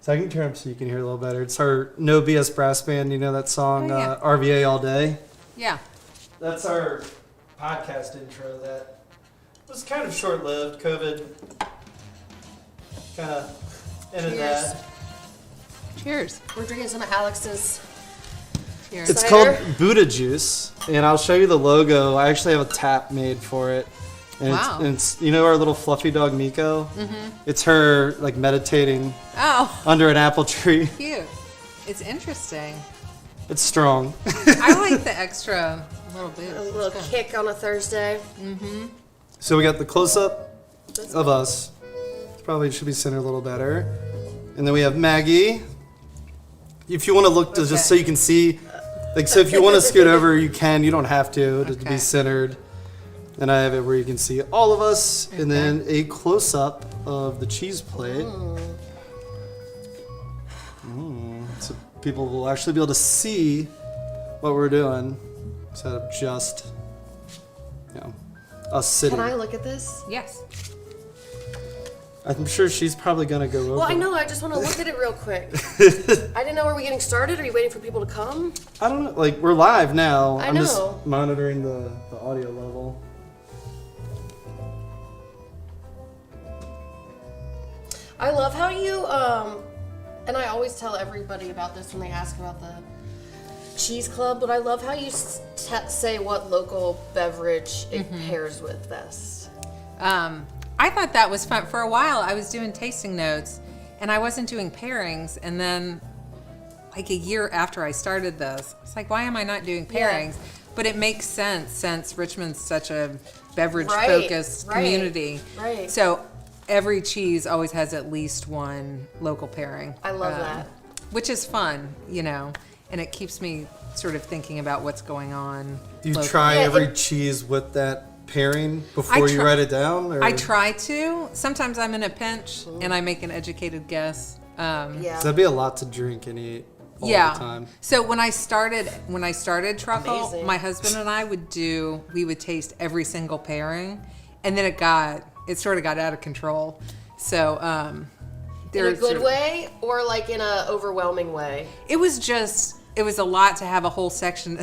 So I can turn up so you can hear a little better. It's our No BS Brass Band. You know that song, RVA All Day? Yeah. That's our podcast intro that was kind of short-lived. COVID kind of ended that. Cheers. We're drinking some of Alex's. Cheers. It's cider. called Buddha Juice, and I'll show you the logo. I actually have a tap made for it. And Wow. it's you know our little fluffy dog Miko? Mm-hmm. It's her like meditating under an apple tree. Cute. It's interesting. It's strong. I like the extra little boost. A little kick on a Thursday. Mm-hmm. So we got the close-up of us. Probably should be centered a little better. And then we have Maggie. If you want to look to just so you can see, like, so if you want to scoot over, you can. You don't have to be centered. And I have it where you can see all of us, and then a close-up of the cheese plate. So people will actually be able to see what we're doing instead of just, us sitting. Can I look at this? Yes. I'm sure she's probably going to go over. Well, I know. I just want to look at it real quick. I didn't know. Were we getting started? Are you waiting for people to come? I don't know. Like, we're live now. I I'm know. just monitoring the audio level. I love how you, and I always tell everybody about this when they ask about the cheese club, but I love how you say what local beverage it pairs with best. I thought that was fun. For a while, I was doing tasting notes, and I wasn't doing pairings. And then, like a year after I started this, it's like, why am I not doing pairings? Yeah. But it makes sense since Richmond's such a beverage-focused community. Right. So every cheese always has at least one local pairing. I love that. Which is fun, and it keeps me sort of thinking about what's going on. Do you locally. try every cheese with that pairing before you write it down? Or? I try to. Sometimes I'm in a pinch and I make an educated guess. Yeah. 'Cause that'd be a lot to drink and eat all the time. So when I started Truffle, Amazing. my husband and I we would taste every single pairing, and then it sort of got out of control. So in a good way or like in a overwhelming way? It was a lot to have a whole section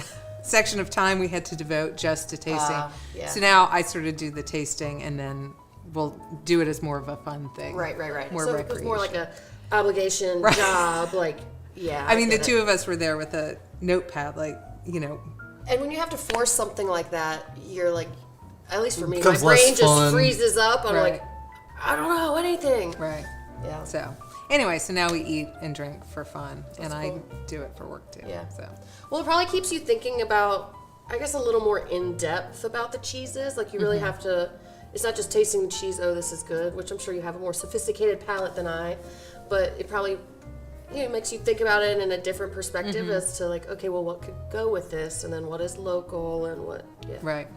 of time we had to devote just to tasting. Yeah. So now I sort of do the tasting, and then we'll do it as more of a fun thing. Right. More So it was more like a obligation job, like, yeah. I mean, the two of us were there with a notepad, And when you have to force something like that, you're like, at least for me, my Becomes less brain just fun. freezes up. I'm Right. like, I don't know anything. Right. Yeah. So anyway, so now we eat and drink for fun, and cool. I do it for work too. Yeah. So Well, it probably keeps you thinking about, I guess, a little more in depth about the cheeses. Like, you really have to. It's not just tasting the cheese. Oh, this is good. Which I'm sure you have a more sophisticated palate than I, but it probably it makes you think about it in a different perspective as to like, okay, well, what could go with this, and then what is local and what. Yeah. right,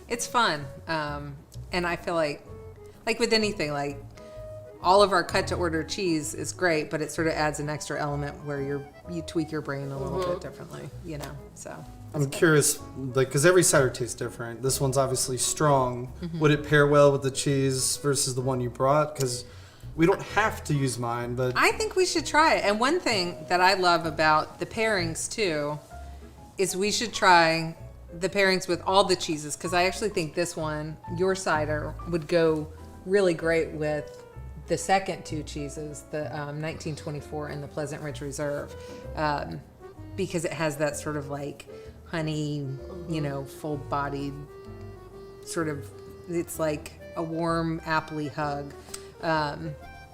it's fun, and I feel like with anything, like all of our cut to order cheese is great, but it sort of adds an extra element where you tweak your brain a little bit differently, So I'm curious, like, because every cider tastes different. This one's obviously strong. Would it pair well with the cheese versus the one you brought? Because we don't have to use mine, but I think we should try it. And one thing that I love about the pairings too is we should try the pairings with all the cheeses, because I actually think this one, your cider, would go really great with the second two cheeses, the 1924 and the Pleasant Ridge Reserve, because it has that sort of like honey, full-bodied sort of, it's like a warm appley hug.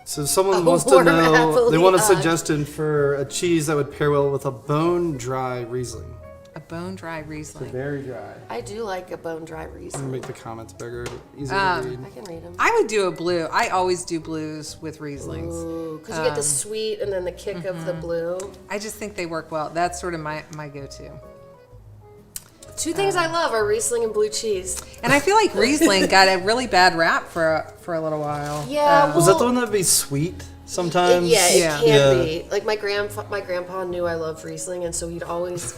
so if someone wants to warm know, they want a apple suggestion for a cheese that would pair well with a bone-dry Riesling. A bone-dry Riesling. Very dry. I do like a bone dry I'm going Riesling. to make the comments bigger, easier to read. I can read them. I would do a blue. I always do blues with Rieslings. Ooh, because you get the sweet and then the kick of the blue. I just think they work well. That's sort of my go-to. Two things I love are Riesling and blue cheese. And I feel like Riesling got a really bad rap for a little while. Yeah, Was that the one that would be sweet? sometimes. It can Yeah. be. Like my grandpa knew I loved Riesling, and so he'd always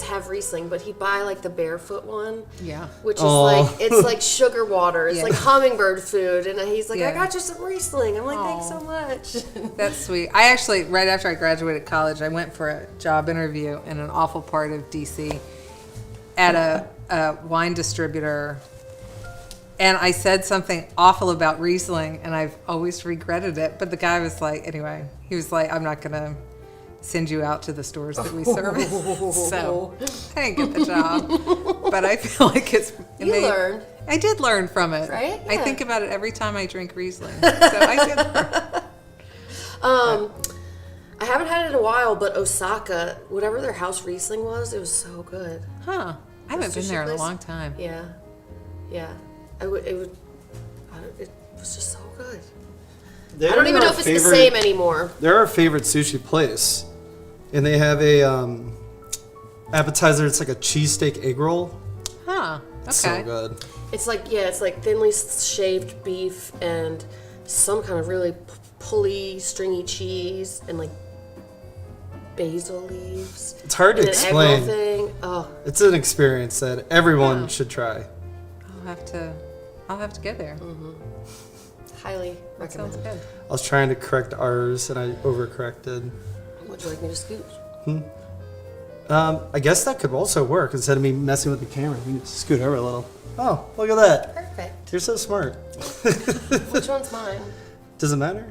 have Riesling, but he'd buy like the barefoot one. Yeah. Which is Aw. like, it's like sugar water. It's Yeah. like hummingbird food. And he's like, Yeah. I got you some Riesling. I'm like, thanks Aw. so much. That's sweet. I actually, right after I graduated college, I went for a job interview in an awful part of DC at a wine distributor. And I said something awful about Riesling, and I've always regretted it. But the guy was like, anyway, he was like, I'm not going to send you out to the stores that we service. So I didn't get the job. But I feel like You learned. I did learn from it. Right? I Yeah. think about it every time I drink Riesling. So I did learn. I haven't had it in a while, but Osaka, whatever their house Riesling was, it was so good. Huh. I haven't been sushi there in a place? long time. Yeah. It was just so good. I don't even know if it's the same anymore. They're our favorite sushi place, and they have a appetizer. It's like a cheesesteak egg roll. Huh. Okay. So good. It's like thinly shaved beef and some kind of really pulley, stringy cheese and like basil leaves. It's hard to and an egg roll explain. thing. Oh, It's an experience that everyone Wow. should try. I'll have to go there. highly That sounds recommend. good. I was trying to correct ours, and I overcorrected. Would you like me to scoot? I guess that could also work. Instead of me messing with the camera, we can scoot over a little. Oh, look at that. Perfect. You're so smart. Which one's mine? Does it matter?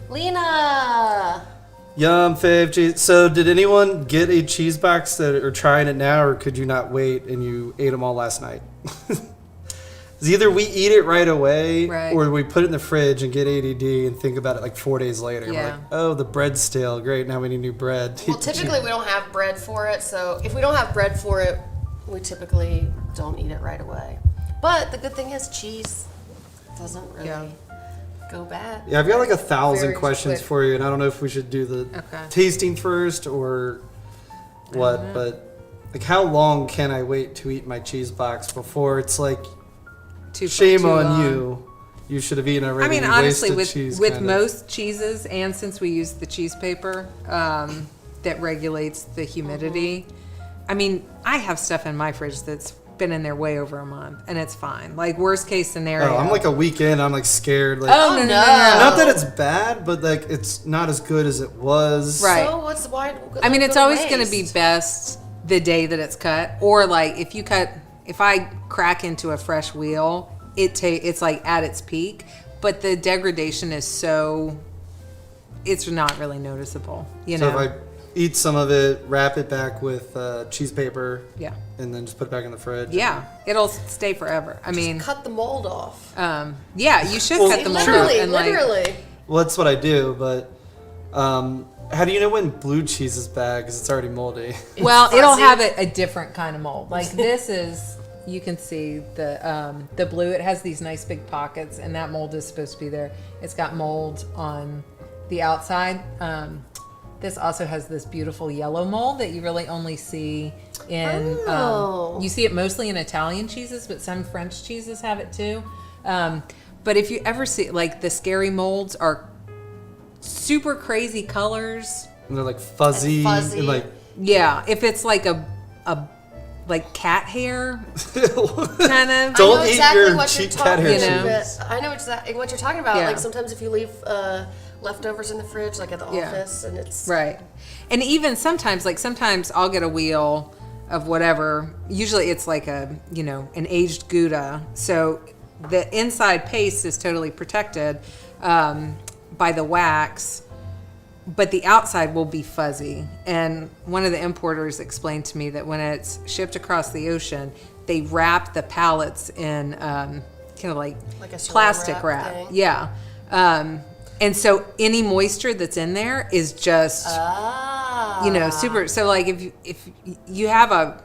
Lena! Yum, fave cheese. So, did anyone get a cheese box that are trying it now, or could you not wait and you ate them all last night? 'Cause either we eat it right away, Right. or we put it in the fridge and get ADD and think about it like 4 days later. We're Yeah. like, oh, the bread's stale. Great, now we need new bread. Well, typically we don't have bread for it, so if we don't have bread for it, we typically don't eat it right away. But the good thing is cheese doesn't really Yeah. go bad. Yeah, I've got like 1,000 Very questions quick. for you, and I don't know if we should do the Okay. tasting first or what, but like, how long can I wait to eat my cheese box before it's like, shame Too on long. you? You should have eaten already. I mean, you honestly, wasted with cheese, with kind of. most cheeses, and since we use the cheese paper that regulates the humidity, I mean, I have stuff in my fridge that's been in there way over a month, and it's fine. Like, worst case scenario. Oh, I'm like a week in. I'm like scared. Like, Oh, no. not that it's bad, but like it's not as good as it was. Right. So what's why? I mean, it's go to always going to be waste? best the day that it's cut, or like if I crack into a fresh wheel, it's like at its peak, but the degradation is it's not really noticeable, you So know. if I eat some of it, wrap it back with cheese paper, Yeah. and then just put it back in the fridge. Yeah, it'll stay forever. I mean, Cut the mold off. yeah, you should Well, cut the mold off. Literally, And like, literally. Well, that's what I do, but how do you know when blue cheese is bad? Because it's already moldy. well, it'll fuzzy. have a different kind of mold. Like this is, you can see the blue. It has these nice big pockets, and that mold is supposed to be there. It's got mold on the outside. This also has this beautiful yellow mold that you really only see in. Oh. You see it mostly in Italian cheeses, but some French cheeses have it too. But if you ever see, like, the scary molds are super crazy colors. And they're like fuzzy, And fuzzy. and like Yeah, if it's like a like cat hair kind of. Don't I know eat exactly your what you're cheap cat hair You know? cheese. I know exactly what you're talking about. Yeah. Like sometimes if you leave leftovers in the fridge, like at the Yeah. office, and it's Right. And even sometimes I'll get a wheel of whatever. Usually it's like an aged Gouda. So the inside paste is totally protected by the wax, but the outside will be fuzzy. And one of the importers explained to me that when it's shipped across the ocean, they wrap the pallets in kind of like Like a saran plastic wrap wrap. thing? Yeah. And so any moisture that's in there is just super. So like if you have a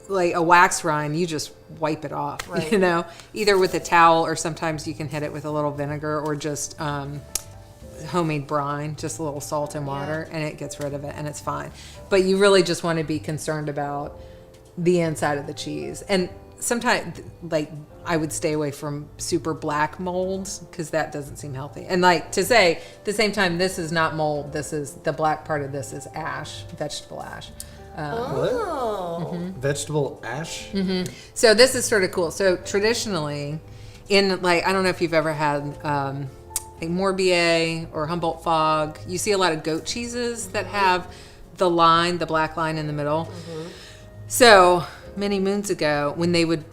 wax rind, you just wipe it off, Right. either with a towel, or sometimes you can hit it with a little vinegar, or just homemade brine, just a little salt and water, and it gets rid of it, and it's fine. But you really just want to be concerned about the inside of the cheese. And sometimes, like, I would stay away from super black molds because that doesn't seem healthy. And like to say, at the same time, this is not mold. This is the black part of this is ash, vegetable ash. Oh. Vegetable ash? So this is sort of cool. So traditionally, in like, I don't know if you've ever had like Morbier or Humboldt Fog, you see a lot of goat cheeses that have the black line in the middle. So many moons ago, when they would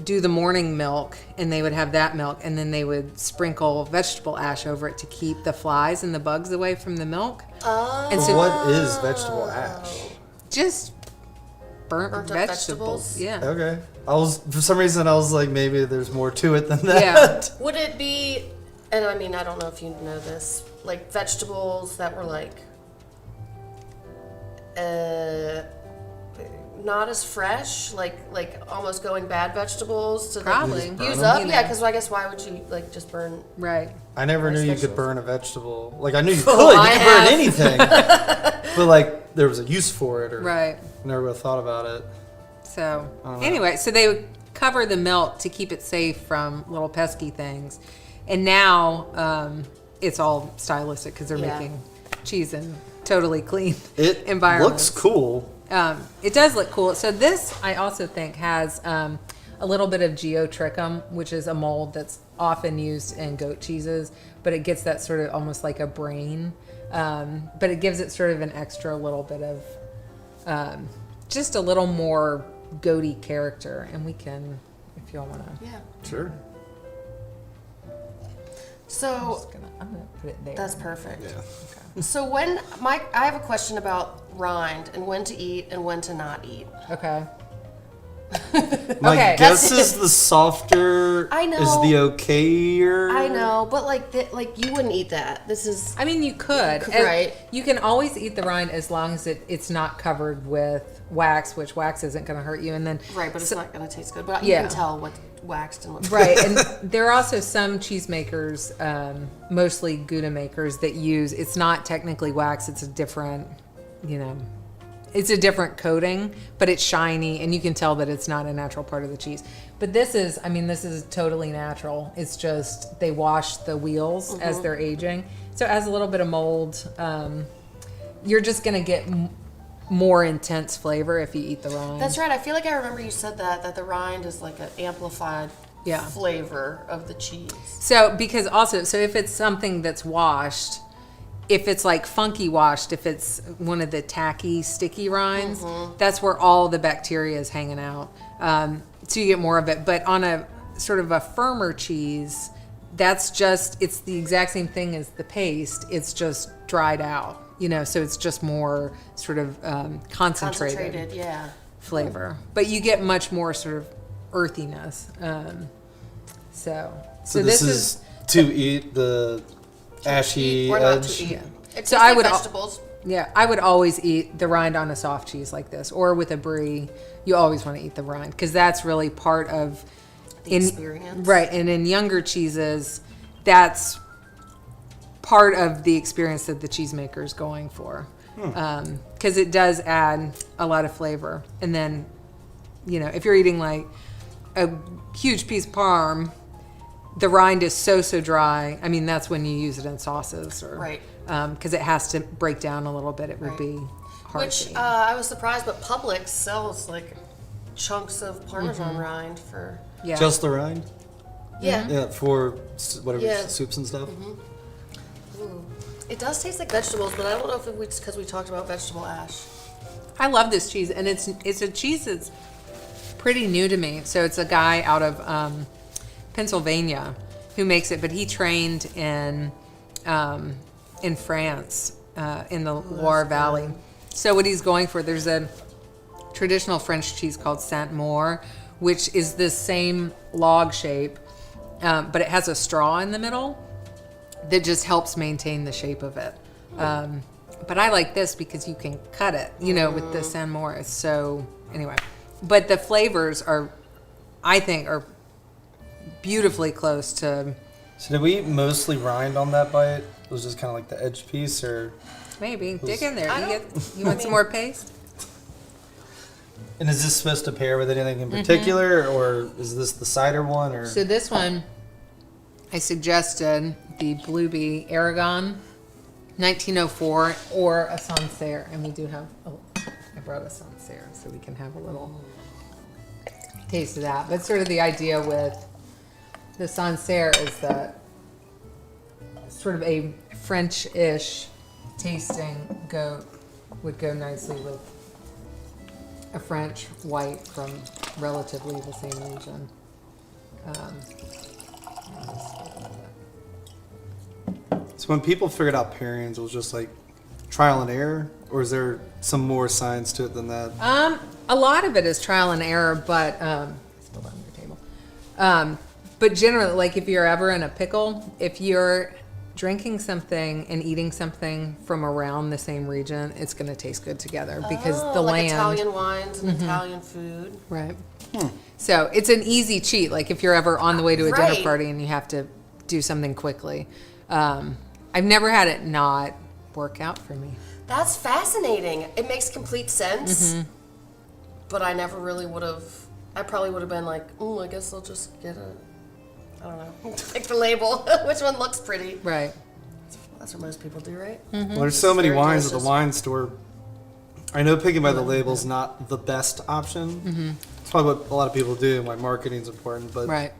do the morning milk, and they would have that milk, and then they would sprinkle vegetable ash over it to keep the flies and the bugs away from the milk. And so What is vegetable ash? just burnt Burnt up vegetables. vegetables? Yeah. Okay. For some reason, I was like, maybe there's more to it than that. Yeah. Would it be, and I mean, I don't know if you know this, like vegetables that were like, not as fresh, like almost going bad vegetables to Probably. like, use Burn up? them? Yeah, because I guess why would you like just burn? Right. I never knew you could vegetables. burn a vegetable. Like, I knew you Oh, could. I You could burn have. anything. But, like, there was a use for it, or Right. never would have thought about it. So know. anyway, so they would cover the milk to keep it safe from little pesky things, and now it's all stylistic because they're Yeah. making cheese in totally clean It environments. looks cool. It does look cool. So this, I also think, has a little bit of geotrichum, which is a mold that's often used in goat cheeses, but it gets that sort of almost like a brain, but it gives it sort of an extra little bit of just a little more goaty character. And we can, if y'all want to, Yeah. Sure. So I'm gonna put it there. that's perfect. Yeah. So I have a question about rind and when to eat and when to not eat. Okay. My Okay, guess that's- is the softer I know. is the okayer. I know, but like you wouldn't eat that. This is I mean, you could. Right. You can always eat the rind as long as it's not covered with wax, which wax isn't going to hurt you. And then right, but it's not going to taste good. But Yeah. you can tell what's waxed and what's right, and there are also some cheesemakers, mostly Gouda makers, that use. It's not technically wax. It's a different, it's a different coating, but it's shiny, and you can tell that it's not a natural part of the cheese. But this is totally natural. It's just they wash the wheels as they're aging, so it has a little bit of mold. You're just gonna get more intense flavor if you eat the rind. That's right. I feel like I remember you said that the rind is like an amplified Yeah. flavor of the cheese. So because also, so if it's something that's washed, if it's like funky washed, if it's one of the tacky, sticky rinds, that's where all the bacteria is hanging out. So you get more of it. But on a sort of a firmer cheese, it's the exact same thing as the paste. It's just dried out, so it's just more sort of concentrated yeah. flavor. But you get much more sort of earthiness. So this is to eat the ashy Or not edge. to eat. Yeah. It's So just I like would- vegetables. Yeah, I would always eat the rind on a soft cheese like this, or with a brie. You always want to eat the rind because that's really part of The experience. right? And in younger cheeses, that's part of the experience that the cheesemaker is going for, because it does add a lot of flavor. And then, if you're eating like a huge piece of parm, the rind is so dry. I mean, that's when you use it in sauces, or Right. because it has to break down a little bit. It would Right. be hard. Which to eat. I was surprised, but Publix sells like chunks of Parmesan rind for. Yeah. Just the rind? Yeah. Yeah, for whatever Yeah. soups and stuff. Ooh. It does taste like vegetables, but I don't know if it's because we talked about vegetable ash. I love this cheese, and it's a cheese that's pretty new to me. So it's a guy out of Pennsylvania who makes it, but he trained in France, in the Loire Valley. So what he's going for, there's a traditional French cheese called Saint-Maur, which is this same log shape, but it has a straw in the middle that just helps maintain the shape of it. But I like this because you can cut it, with the Saint-Maur. So anyway, but the flavors I think, are beautifully close to. So did we eat mostly rind on that bite? It was just kind of like the edge piece, or Maybe dig in there. I You don't- want some more paste? And is this supposed to pair with anything in particular, or is this the cider one? Or So this one, I suggested the Bluebee Aragon 1904 or a Sancerre, and we do have. Oh, I brought a Sancerre, so we can have a little taste of that. But sort of the idea with the Sancerre is that sort of a French-ish tasting goat would go nicely with a French white from relatively the same region. So when people figured out pairings, it was just like trial and error, or is there some more science to it than that? A lot of it is trial and error, but still on your table. But generally, like if you're ever in a pickle, if you're drinking something and eating something from around the same region, it's going to taste good together because the like land. Italian wines and Italian food. Right. So it's an easy cheat. Like if you're ever on the way to a dinner Right. party and you have to do something quickly. I've never had it not work out for me. That's fascinating. It makes complete sense. But I never really would have. I probably would have been like, I guess I'll just get I don't know, pick the label. Which one looks pretty? Right. That's what most people do, right? Well, there's so many Very wines at delicious. the wine store. I know picking by the label is not the best option. It's probably what a lot of people do, and why marketing is important. But Right.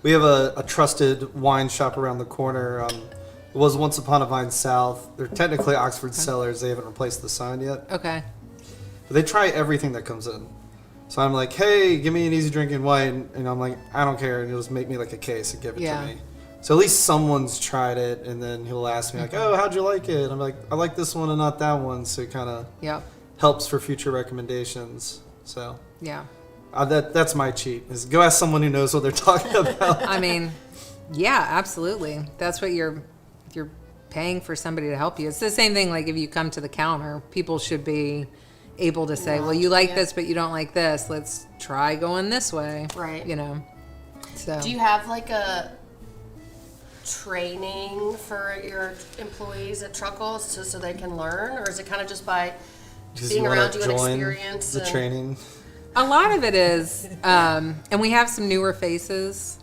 we have a trusted wine shop around the corner. It was Once Upon a Vine South. They're technically Oxford Cellars. They haven't replaced the sign yet. Okay. But they try everything that comes in. So I'm like, hey, give me an easy drinking wine. And I'm like, I don't care. And he'll just make me like a case and give it Yeah. to me. So at least someone's tried it. And then he'll ask me like, oh, how'd you like it? I'm like, I like this one and not that one. So it kind of Yep. helps for future recommendations. So Yeah. that's my cheat, is go ask someone who knows what they're talking about. I mean, yeah, absolutely. That's what you're paying for somebody to help you. It's the same thing like if you come to the counter, people should be able to say, well, you like this, but you don't like this. Let's try going this way. Right. You know. So Do you have like a training for your employees at Truckle so they can learn, or is it kind of just by Because being you wanna around you and join experience? the and- training. a lot of it is, and we have some newer faces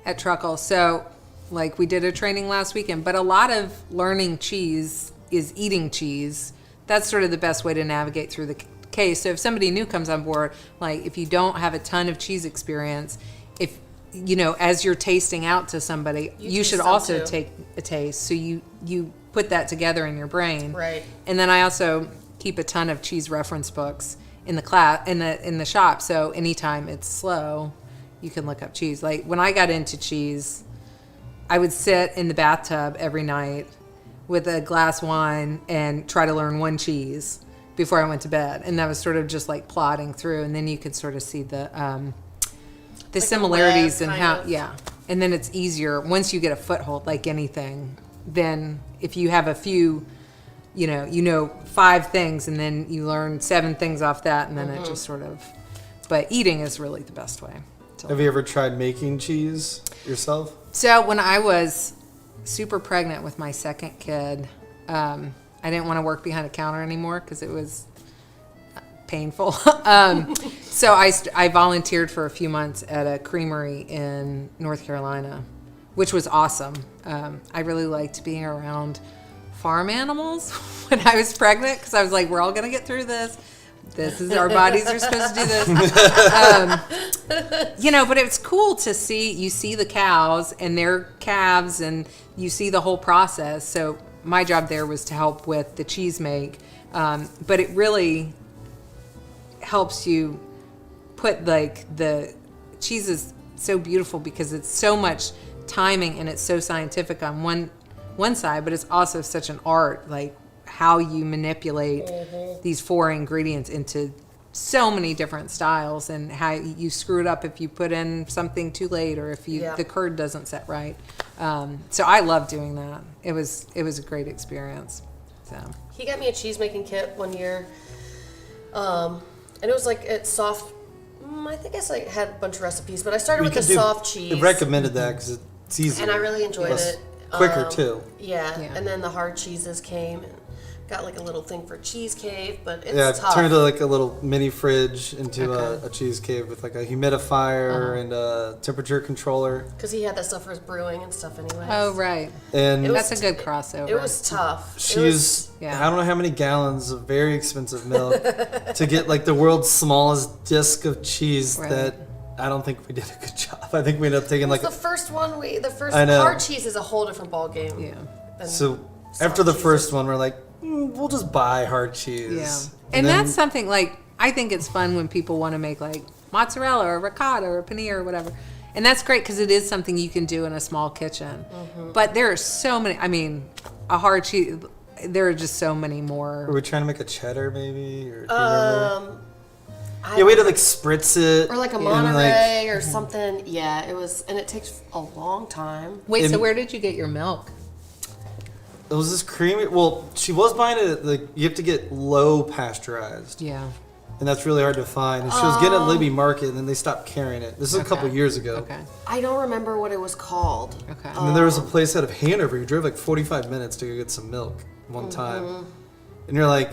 at Truckle. So, like we did a training last weekend, but a lot of learning cheese is eating cheese. That's sort of the best way to navigate through the case. So if somebody new comes on board, like if you don't have a ton of cheese experience, if you know, as you're tasting out to somebody, you taste should some also too. take a taste. So you put that together in your brain. Right. And then I also keep a ton of cheese reference books in the class in the shop. So anytime it's slow, you can look up cheese. Like when I got into cheese, I would sit in the bathtub every night with a glass of wine and try to learn one cheese before I went to bed. And that was sort of just like plodding through. And then you could sort of see the similarities web and kind how, of. yeah. And then it's easier once you get a foothold, like anything. Then if you have a few, you know 5 things and then you learn 7 things off that. And then it just sort of, but eating is really the best way. Have you ever tried making cheese yourself? So when I was super pregnant with my second kid, I didn't want to work behind a counter anymore because it was painful. So I volunteered for a few months at a creamery in North Carolina, which was awesome. I really liked being around farm animals when I was pregnant because I was like, we're all going to get through this. This is our bodies are supposed to do this. But it's cool to you see the cows and their calves and you see the whole process. So my job there was to help with the cheese make. But it really helps you put the cheese is so beautiful because it's so much timing and it's so scientific on one side, but it's also such an art, like how you manipulate these 4 ingredients into so many different styles and how you screw it up if you put in something too late or if the curd doesn't set right. So I love doing that. It was a great experience. So He got me a cheese making kit one year, and it was like it's soft. I think I had a bunch of recipes, but I started with the soft cheese. They recommended that because it's easier. And I really enjoyed Plus it. quicker too. Yeah, Yeah. and then the hard cheeses came. got like a little thing for cheese cave, but it's Yeah, tough. turned like a little mini fridge into Okay. a cheese cave with like a humidifier and a temperature controller. Because he had that stuff for his brewing and stuff anyway. Oh, right. And was- That's a good crossover. It was tough. she It was- used Yeah. I don't know how many gallons of very expensive milk to get like the world's smallest disc of cheese Right. that I don't think we did a good job. I think we ended up taking like the first one, the first I know. hard cheese is a whole different ball game. Yeah. than so soft after the cheeses. first one we're like we'll just buy hard cheese. Yeah. And then- that's something like, I think it's fun when people want to make like mozzarella or ricotta or paneer or whatever. And that's great because it is something you can do in a small kitchen. But there are so many, I mean, a hard cheese, there are just so many Were more. we trying to make a cheddar maybe? Or do you remember? I Yeah, we had to don't- like spritz it. or like a and, Monterey or something. Yeah, it was, and it takes a long time. Wait, so and- where did you get your milk? It was this creamy. Well, she was buying it. Like you have to get low pasteurized, Yeah. and that's really hard to find. And she was getting it at Libby Market, and then they stopped carrying it. This is a couple Okay. years ago. Okay. I don't remember what it was called. Okay. And then there was a place out of Hanover. You drove like 45 minutes to go get some milk one time, and you're like,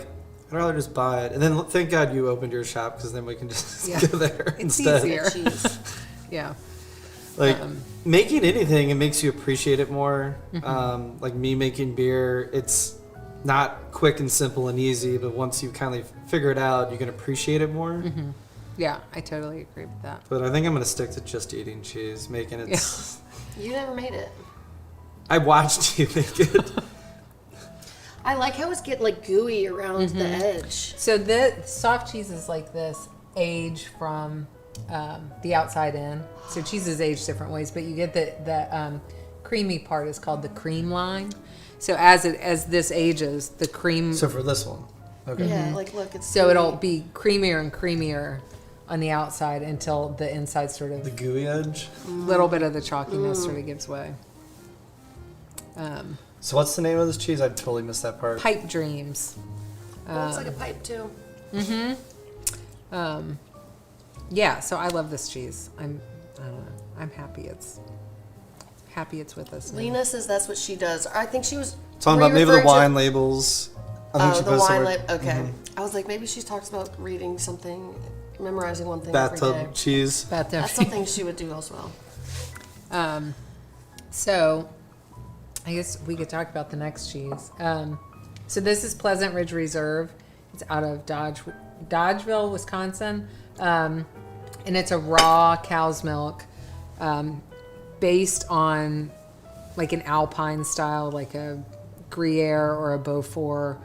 I'd rather just buy it. And then thank God you opened your shop because then we can just Yeah. go there It's instead. easier. Cheese. Yeah. Like making anything, it makes you appreciate it more. Mm-hmm. Like me making beer, it's not quick and simple and easy, but once you kind of figure it out, you can appreciate it more. Mm-hmm. Yeah, I totally agree with that. But I think I'm gonna stick to just eating cheese, making it. You never made it. I watched you make it. I like how it's getting like gooey around the Mm-hmm. edge. So the soft cheeses like this age from the outside in. So cheeses age different ways, but you get the creamy part is called the cream line. So as this ages, the cream. So for this one, okay. Yeah, like look, it's So gooey. it'll be creamier and creamier on the outside until the inside sort of The gooey edge. little bit of the chalkiness sort of gives way. So what's the name of this cheese? I totally missed that part. Pipe dreams. It looks like a pipe too. Yeah, so I love this cheese. I don't know. I'm happy it's with us. now. Lena says that's what she does. I think she was Talking were about you maybe the referring to- wine labels. I think Oh, she the posted wine where- label. Okay. I was like, maybe she talks about reading something, memorizing one thing every day. bathtub cheese. Bathtub That's something she would do as well. So, I guess we could talk about the next cheese. So this is Pleasant Ridge Reserve. It's out of Dodgeville, Wisconsin, and it's a raw cow's milk, based on like an Alpine style, like a Gruyere or a Beaufort.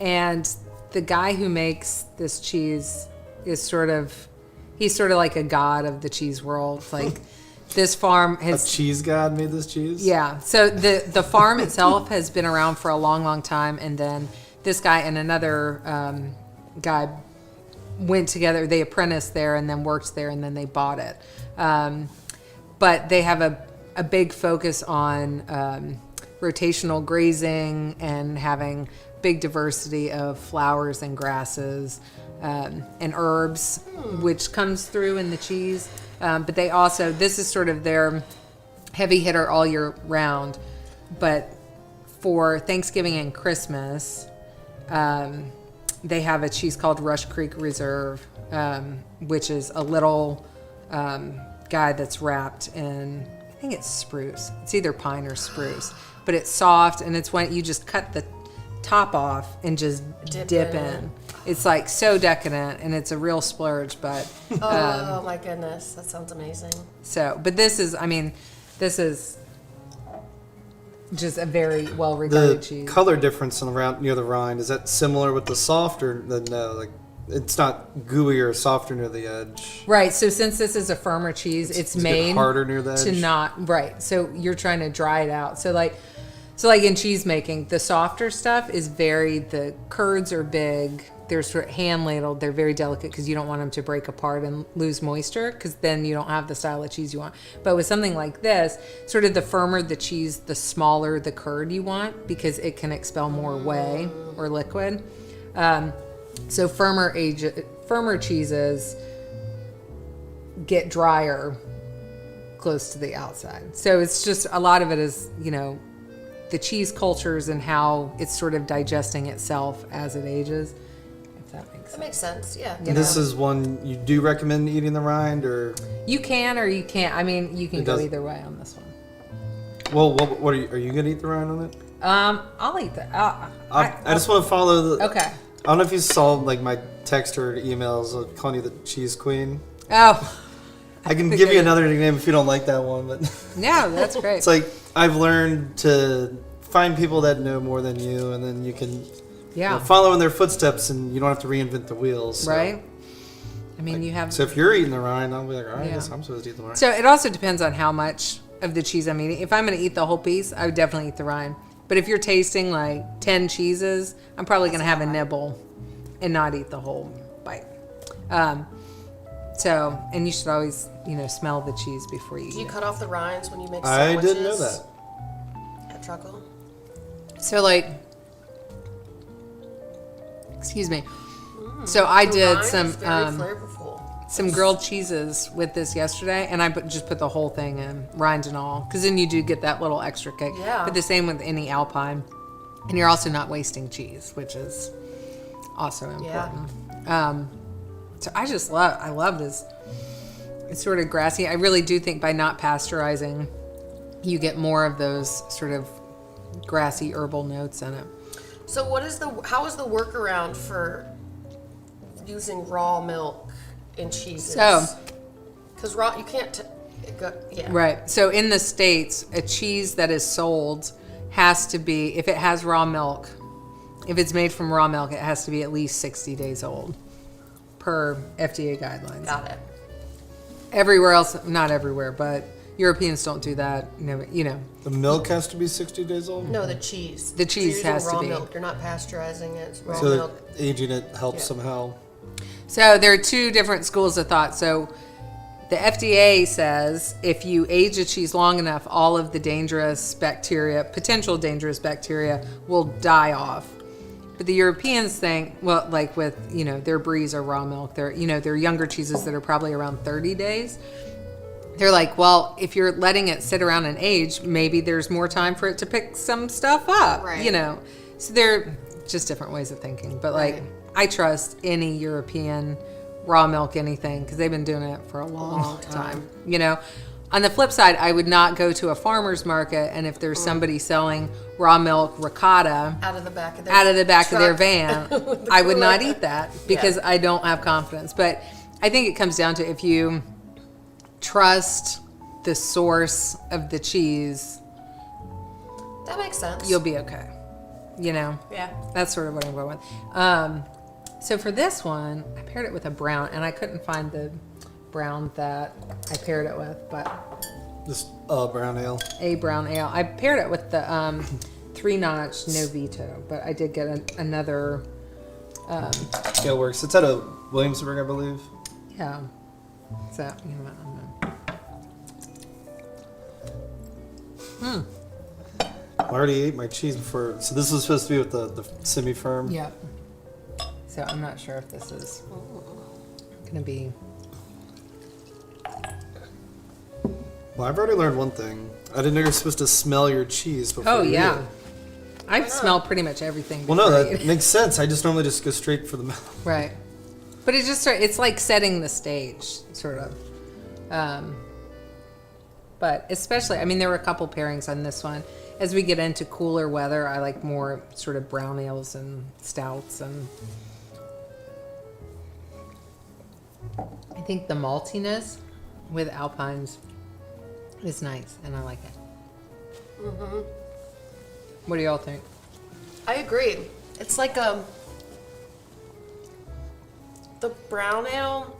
And the guy who makes this cheese is he's sort of like a god of the cheese world. Like this farm A has cheese god made this cheese. yeah. So the farm itself has been around for a long, long time, and then this guy and another guy went together. They apprenticed there and then worked there, and then they bought it. But they have a big focus on rotational grazing and having big diversity of flowers and grasses and herbs, which comes through in the cheese. But they also, this is sort of their heavy hitter all year round. But for Thanksgiving and Christmas, they have a cheese called Rush Creek Reserve, which is a little guy that's wrapped in, I think it's spruce. It's either pine or spruce. But it's soft, and it's when you just cut the top off and just dip in. It's like so decadent, and it's a real splurge, but Oh my goodness, that sounds amazing. so, but this is just a very well regarded The cheese. color difference around near the rind, is that similar with the soft or no? Like it's not gooey or softer near the edge. Right. So since this is a firmer cheese, it's a bit made harder near the to edge. not right. So you're trying to dry it out. So like in cheese making, the softer stuff is the curds are big. They're sort of hand ladled. They're very delicate because you don't want them to break apart and lose moisture, because then you don't have the style of cheese you want. But with something like this, sort of the firmer the cheese, the smaller the curd you want, because it can expel more whey or liquid. So firmer cheeses get drier close to the outside. So it's just a lot of it is, the cheese cultures and how it's sort of digesting itself as it ages. If that makes sense. That makes sense. Yeah. You This know? is one you do recommend eating the rind, or You can or you can't. I mean, you can It go does- either way on this one. well, what are you gonna eat the rind on it? I'll eat that. I just want to follow the. Okay. I don't know if you saw like my text or emails calling you the cheese queen. Oh, I can give you another nickname if you don't like that one, but no, that's great. it's like I've learned to find people that know more than you, and then you can Yeah. follow in their footsteps, and you don't have to reinvent the wheels. So. Right? I mean, you have. So if you're eating the rind, I'll be like, all right, I Yeah. guess I'm supposed to eat the rind. So it also depends on how much of the cheese I'm eating. If I'm going to eat the whole piece, I would definitely eat the rind. But if you're tasting like 10 cheeses, I'm probably going to have a nibble and not eat the whole bite. And you should always, smell the cheese before you eat Do you it. cut off the rinds when you make I sandwiches? didn't know that. At Truckle? So excuse me. So I The did rind some is very flavorful. some grilled cheeses with this yesterday, and I just put the whole thing in, rind and all, because then you do get that little extra kick. Yeah. But the same with any Alpine, and you're also not wasting cheese, which is also important. So I love this. It's sort of grassy. I really do think by not pasteurizing, you get more of those sort of grassy herbal notes in it. So how is the workaround for using raw milk in cheeses? So- Because raw, you can't, yeah. Right. So in the States, a cheese that is sold has to be, if it has raw milk, if it's made from raw milk, it has to be at least 60 days old per FDA guidelines. Got it. Everywhere else, not everywhere, but Europeans don't do that. The milk has to be 60 days old? No, the cheese. The cheese So you're has using to raw be. milk. You're not pasteurizing it. It's raw So milk. aging it helps Yeah. somehow. So there are two different schools of thought. So the FDA says if you age a cheese long enough, all of the dangerous bacteria, potential dangerous bacteria, will die off. But the Europeans think, well, like with, their bries or raw milk, they're younger cheeses that are probably around 30 days. They're like, well, if you're letting it sit around and age, maybe there's more time for it to pick some stuff up, Right. So they're just different ways of thinking. But like, Right. I trust any European raw milk anything because they've been doing it for a long time. On the flip side, I would not go to a farmer's market and if there's somebody selling raw milk ricotta Out of the back of their of their van, With the I would not cooler. eat that because I don't have confidence. But I think it comes down to if you trust the source of the cheese, That makes sense. you'll be okay. Yeah. That's sort of what I'm going with. So for this one, I paired it with a brown, and I couldn't find the brown that I paired it with, but Just brown ale. a brown ale. I paired it with the 3-notch Novito, but I did get another. Yeah, it works. It's at a Williamsburg, I believe. Yeah. So you know what? I already ate my cheese before. So this was supposed to be with the semi-firm. Yeah. So I'm not sure if this is gonna be. Well, I've already learned one thing. I didn't know you're supposed to smell your cheese before Oh you eat yeah. it. I smell pretty much everything. Well, no, before I eat that it. makes sense. I just normally just go straight for the mouth. Right. But it's like setting the stage, sort of. But especially, I mean, there were a couple pairings on this one. As we get into cooler weather, I like more sort of brown ales and stouts. And I think the maltiness with Alpines is nice, and I like it. Mm-hmm. What do y'all think? I agree. It's like the brown ale.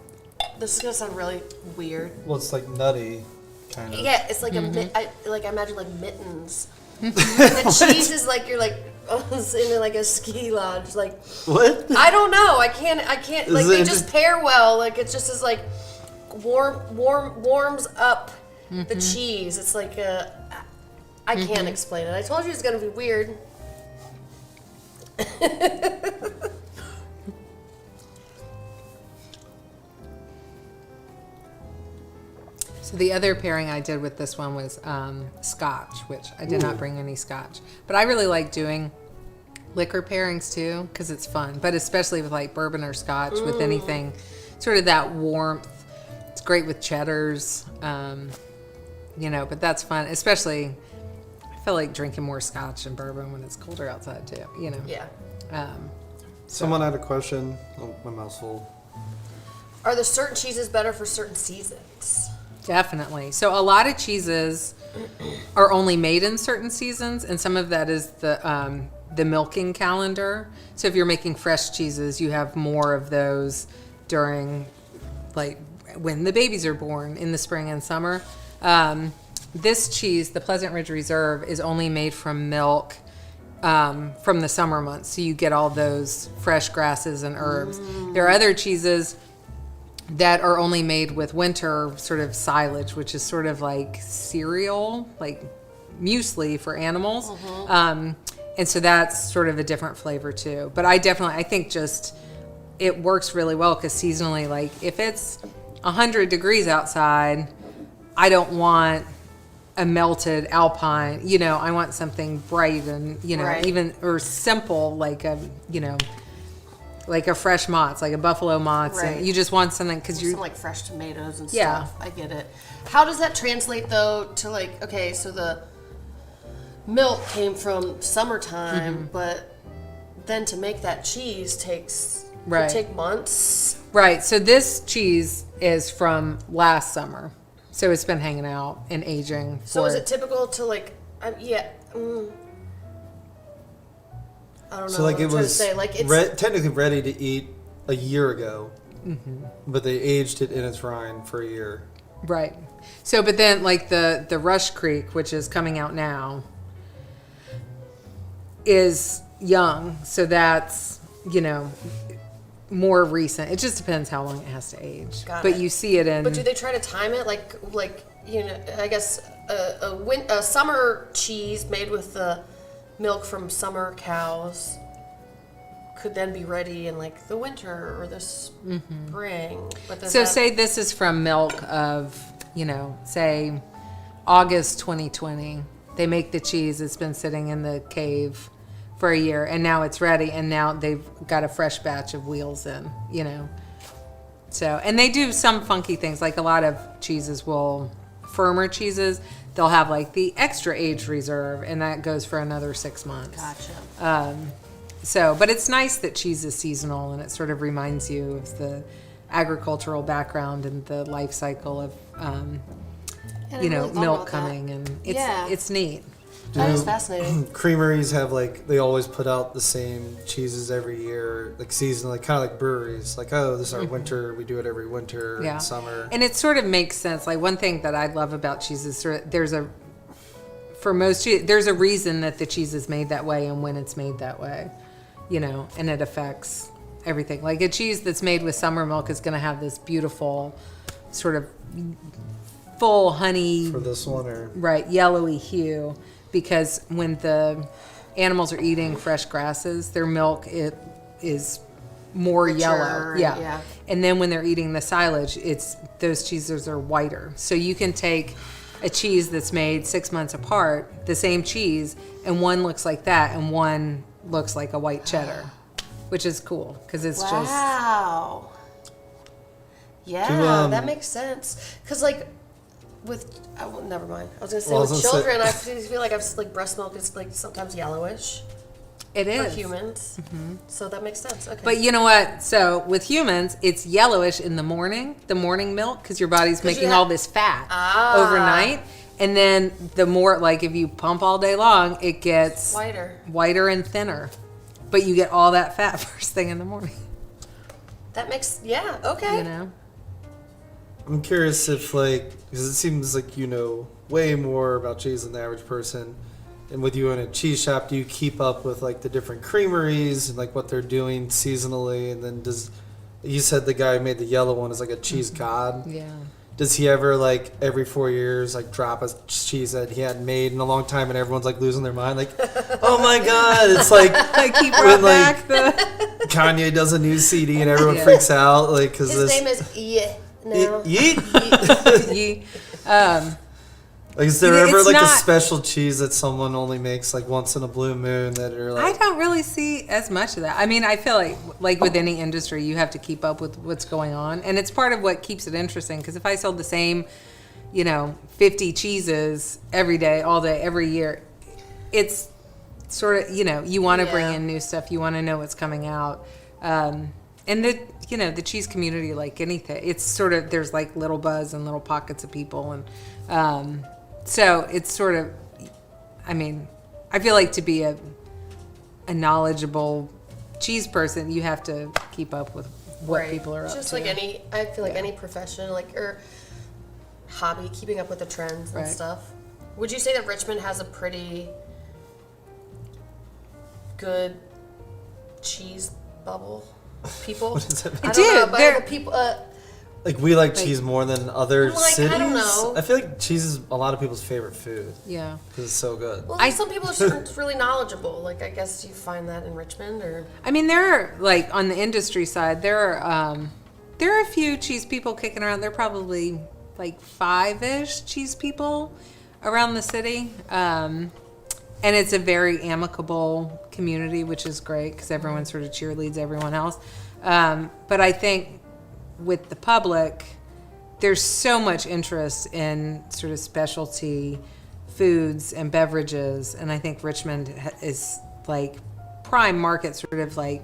This is gonna sound really weird. Well, it's like nutty, kind of. Yeah, it's like I imagine like mittens. And the cheese is like you're like in like a ski lodge. Like What? I don't know. I can't. Like Is they it just pair well. Like it just is like warms up the cheese. It's like I can't explain it. I told you it's gonna be weird. So the other pairing I did with this one was scotch, which I did not bring any scotch. But I really like doing liquor pairings too because it's fun. But especially with like bourbon or scotch, with anything, sort of that warmth. It's great with cheddars, but that's fun. Especially, I feel like drinking more scotch and bourbon when it's colder outside too, Yeah. Someone had a question. Oh, my mouth's full. Are there certain cheeses better for certain seasons? Definitely. So a lot of cheeses are only made in certain seasons, and some of that is the milking calendar. So if you're making fresh cheeses, you have more of those during, like, when the babies are born in the spring and summer. This cheese, the Pleasant Ridge Reserve, is only made from milk from the summer months. So you get all those fresh grasses and herbs. There are other cheeses that are only made with winter sort of silage, which is sort of like cereal, like muesli for animals. And so that's sort of a different flavor too. But I think just it works really well because seasonally, like if it's 100 degrees outside, I don't want a melted alpine, I want something bright and, Right. even, or simple, like like a fresh Mott's, like a buffalo Mott's, Right. and you just want something because Some like fresh tomatoes and Yeah. stuff. I get it. How does that translate though to like, okay, so the milk came from summertime, but then to make that cheese Right. could take months. right. So this cheese is from last summer, so it's been hanging out and aging. So for, is it typical to like, I don't know. So like what it I'm trying to was say. Like it's technically ready to eat a year ago, but they aged it in its rind for a year. right? So, but then like the Rush Creek, which is coming out now, is young, so that's more recent. It just depends how long it has to age. Got but it. you see it in. But do they try to time it like I guess a summer cheese made with the milk from summer cows could then be ready in like the winter or the spring. But does So that- say this is from milk of, say August 2020. They make the cheese. It's been sitting in the cave for a year, and now it's ready, and now they've got a fresh batch of wheels in, So, and they do some funky things, like a lot of cheeses firmer cheeses, they'll have like the extra aged reserve, and that goes for another 6 months. Gotcha. So, but it's nice that cheese is seasonal, and it sort of reminds you of the agricultural background and the life cycle of, And I really thought milk about that. coming, and Yeah. it's neat. That is fascinating. Creameries have they always put out the same cheeses every year, like seasonally, kind of like breweries. Like, oh, this is our winter. We do it every winter Yeah. and summer. And it sort of makes sense. Like one thing that I love about cheese is there's a reason that the cheese is made that way and when it's made that way, and it affects everything. Like a cheese that's made with summer milk is going to have this beautiful sort of full honey, For this one, or right, yellowy hue, because when the animals are eating fresh grasses, their milk is more yellow. yeah. And then when they're eating the silage, those cheeses are whiter. So you can take a cheese that's made 6 months apart, the same cheese, and one looks like that and one looks like a white cheddar, which is cool because it's just Wow. Yeah, that makes sense. Because never mind. I was gonna say Well, I was with gonna say- children, I feel like breast milk is like sometimes yellowish it for is. humans. So that makes sense. Okay. But you know what? So with humans, it's yellowish in the morning milk, because your body's making you all have- this fat overnight. And then the more, like if you pump all day long, it gets whiter and thinner. But you get all that fat first thing in the morning, That makes okay. I'm curious if because it seems like you know way more about cheese than the average person. And with you in a cheese shop, do you keep up with the different creameries and what they're doing seasonally? And then you said the guy who made the yellow one is like a cheese god. Yeah. Does he ever every 4 years drop a cheese that he hadn't made in a long time and everyone's losing their mind oh my god, it's I keep when, back the Kanye does a new CD and everyone Yeah. freaks out because His name is now. Yeet. Like, is there It's ever like a not- special cheese that someone only makes like once in a blue moon that are I like? don't really see as much of that. I mean, I feel like with any industry, you have to keep up with what's going on, and it's part of what keeps it interesting. Because if I sold the same, 50 cheeses every day, all day, every year, it's sort of you want to bring in new stuff. You want to know what's coming out, and the cheese community, like anything, it's sort of there's like little buzz and little pockets of people, and so it's sort of. I mean, I feel like to be a knowledgeable cheese person, you have to keep up with what people are up Just to. like I feel like any profession, or hobby, keeping up with the trends and stuff. Would you say that Richmond has a pretty good cheese bubble? People? What does that mean? I I don't know, do. but They're- the people. Like we like cheese more than other I'm like, I cities. don't know. I feel like cheese is a lot of people's favorite food Yeah. because it's so good. Well, some people are just really knowledgeable. Like, I guess you find that in Richmond, or I mean, there are like on the industry side, there are a few cheese people kicking around. There are probably like 5-ish cheese people around the city, and it's a very amicable community, which is great because everyone sort of cheerleads everyone else. But I think with the public, there's so much interest in sort of specialty foods and beverages, and I think Richmond is like prime market, sort of like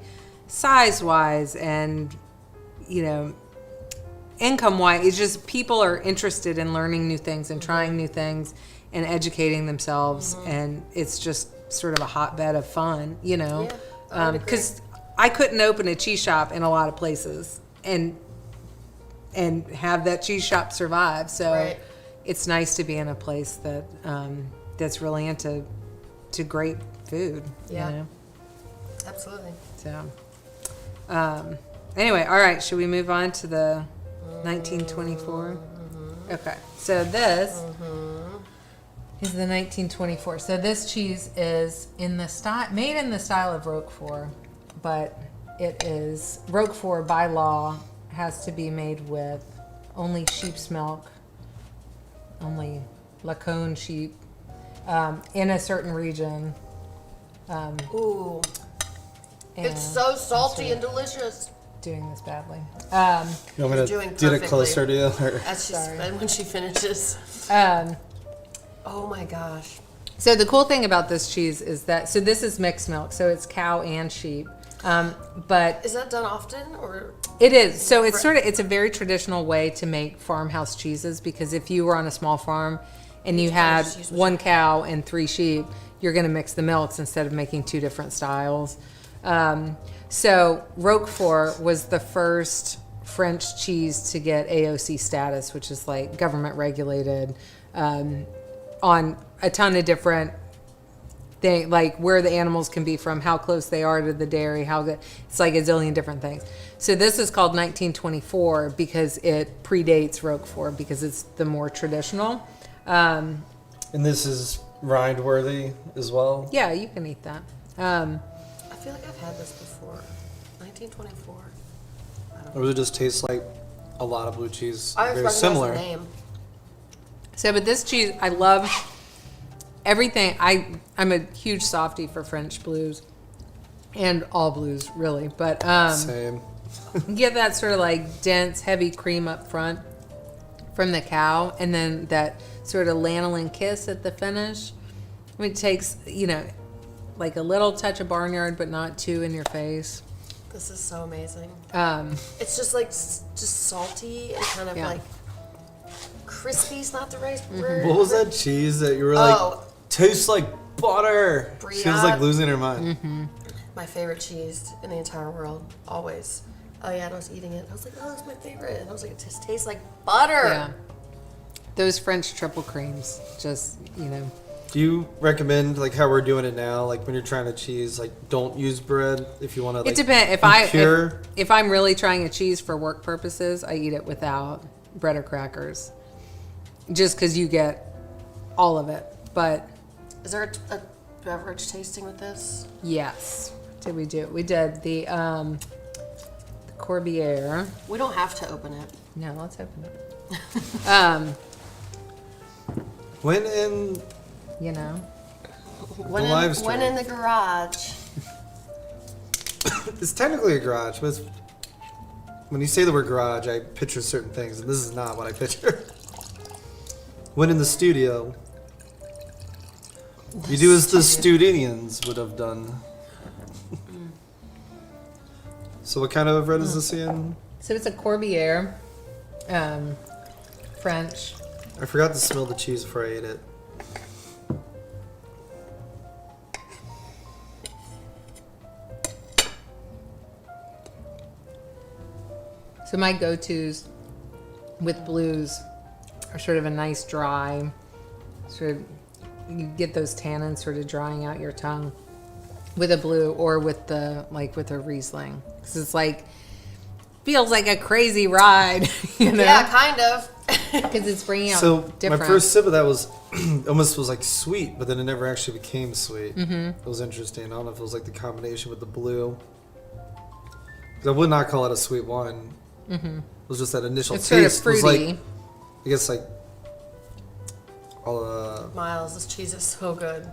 size wise and income wise. It's just people are interested in learning new things and trying new things and educating themselves, and it's just sort of a hotbed of fun, I would agree. because I couldn't open a cheese shop in a lot of places and have that cheese shop survive. So Right. it's nice to be in a place that that's really into great food. Yeah. Absolutely. So anyway, all right. Should we move on to the 1924? Okay. So this is the 1924. So this cheese is made in the style of Roquefort, but it is Roquefort by law has to be made with only sheep's milk, only Lacone sheep, in a certain region. Ooh, And it's so salty and delicious. doing this badly. You want me You're to doing get it perfectly. closer to you? Or? When she finishes. Um, Oh my gosh. So the cool thing about this cheese is that this is mixed milk, so it's cow and sheep. But Is that done often, or? it is. So it's a very traditional way to make farmhouse cheeses, because if you were on a small farm and you had just use what one cow and 3 sheep, you're going to mix the milks instead of making 2 different styles. So Roquefort was the first French cheese to get AOC status, which is like government regulated, on a ton of different things, like where the animals can be from, how close they are to the dairy, how good. It's like a zillion different things. So this is called 1924 because it predates Roquefort, because it's the more traditional. And this is rind worthy as well. Yeah, you can eat that. I feel like I've had this before. 1924. Or does it just taste like a lot of blue cheese? I Very recognize similar. the name. So, but this cheese, I love everything. I'm a huge softie for French blues and all blues, really. But Same. you get that sort of like dense, heavy cream up front from the cow, and then that sort of lanolin kiss at the finish. I mean, it takes, like a little touch of barnyard, but not too in your face. This is so amazing. Um, It's just like just salty and kind of Yeah. like crispy. Is not the right word. What was that cheese that you were like, Oh. tastes like butter? She was like Brie. losing her mind. My favorite cheese in the entire world, always. Oh yeah, and I was eating it. I was like, oh, it's my favorite. And I was like, it just tastes like butter. yeah. Those French triple creams, just, Do you recommend like how we're doing it now? Like when you're trying to cheese, like don't use bread if you want to. Like, It depends. pure. If I'm really trying a cheese for work purposes, I eat it without bread or crackers, just because you get all of it. But Is there a beverage tasting with this? yes, did we do it? We did the Corbière. We don't have to open it. No, let's open it. When in You know? live stream. When in the garage. It's technically a garage, but when you say the word garage, I picture certain things, and this is not what I picture. When in the studio, you do as the Studians would have done. So what kind of bread is this in? So it's a Corbière, French. I forgot to smell the cheese before I ate it. So my go-tos with blues are sort of a nice dry, sort of, you get those tannins sort of drying out your tongue with a blue or with with a Riesling. Because it's like, feels like a crazy ride, you know? Yeah, kind of. Because it's bringing out So different. my first sip of that was almost was like sweet, but then it never actually became sweet. Mm-hmm. It was interesting. I don't know if it was like the combination with the blue. 'Cause I would not call it a sweet wine. Mm-hmm. It was just that initial It's sort of taste. Was fruity. like, I guess like Miles, this cheese is so good.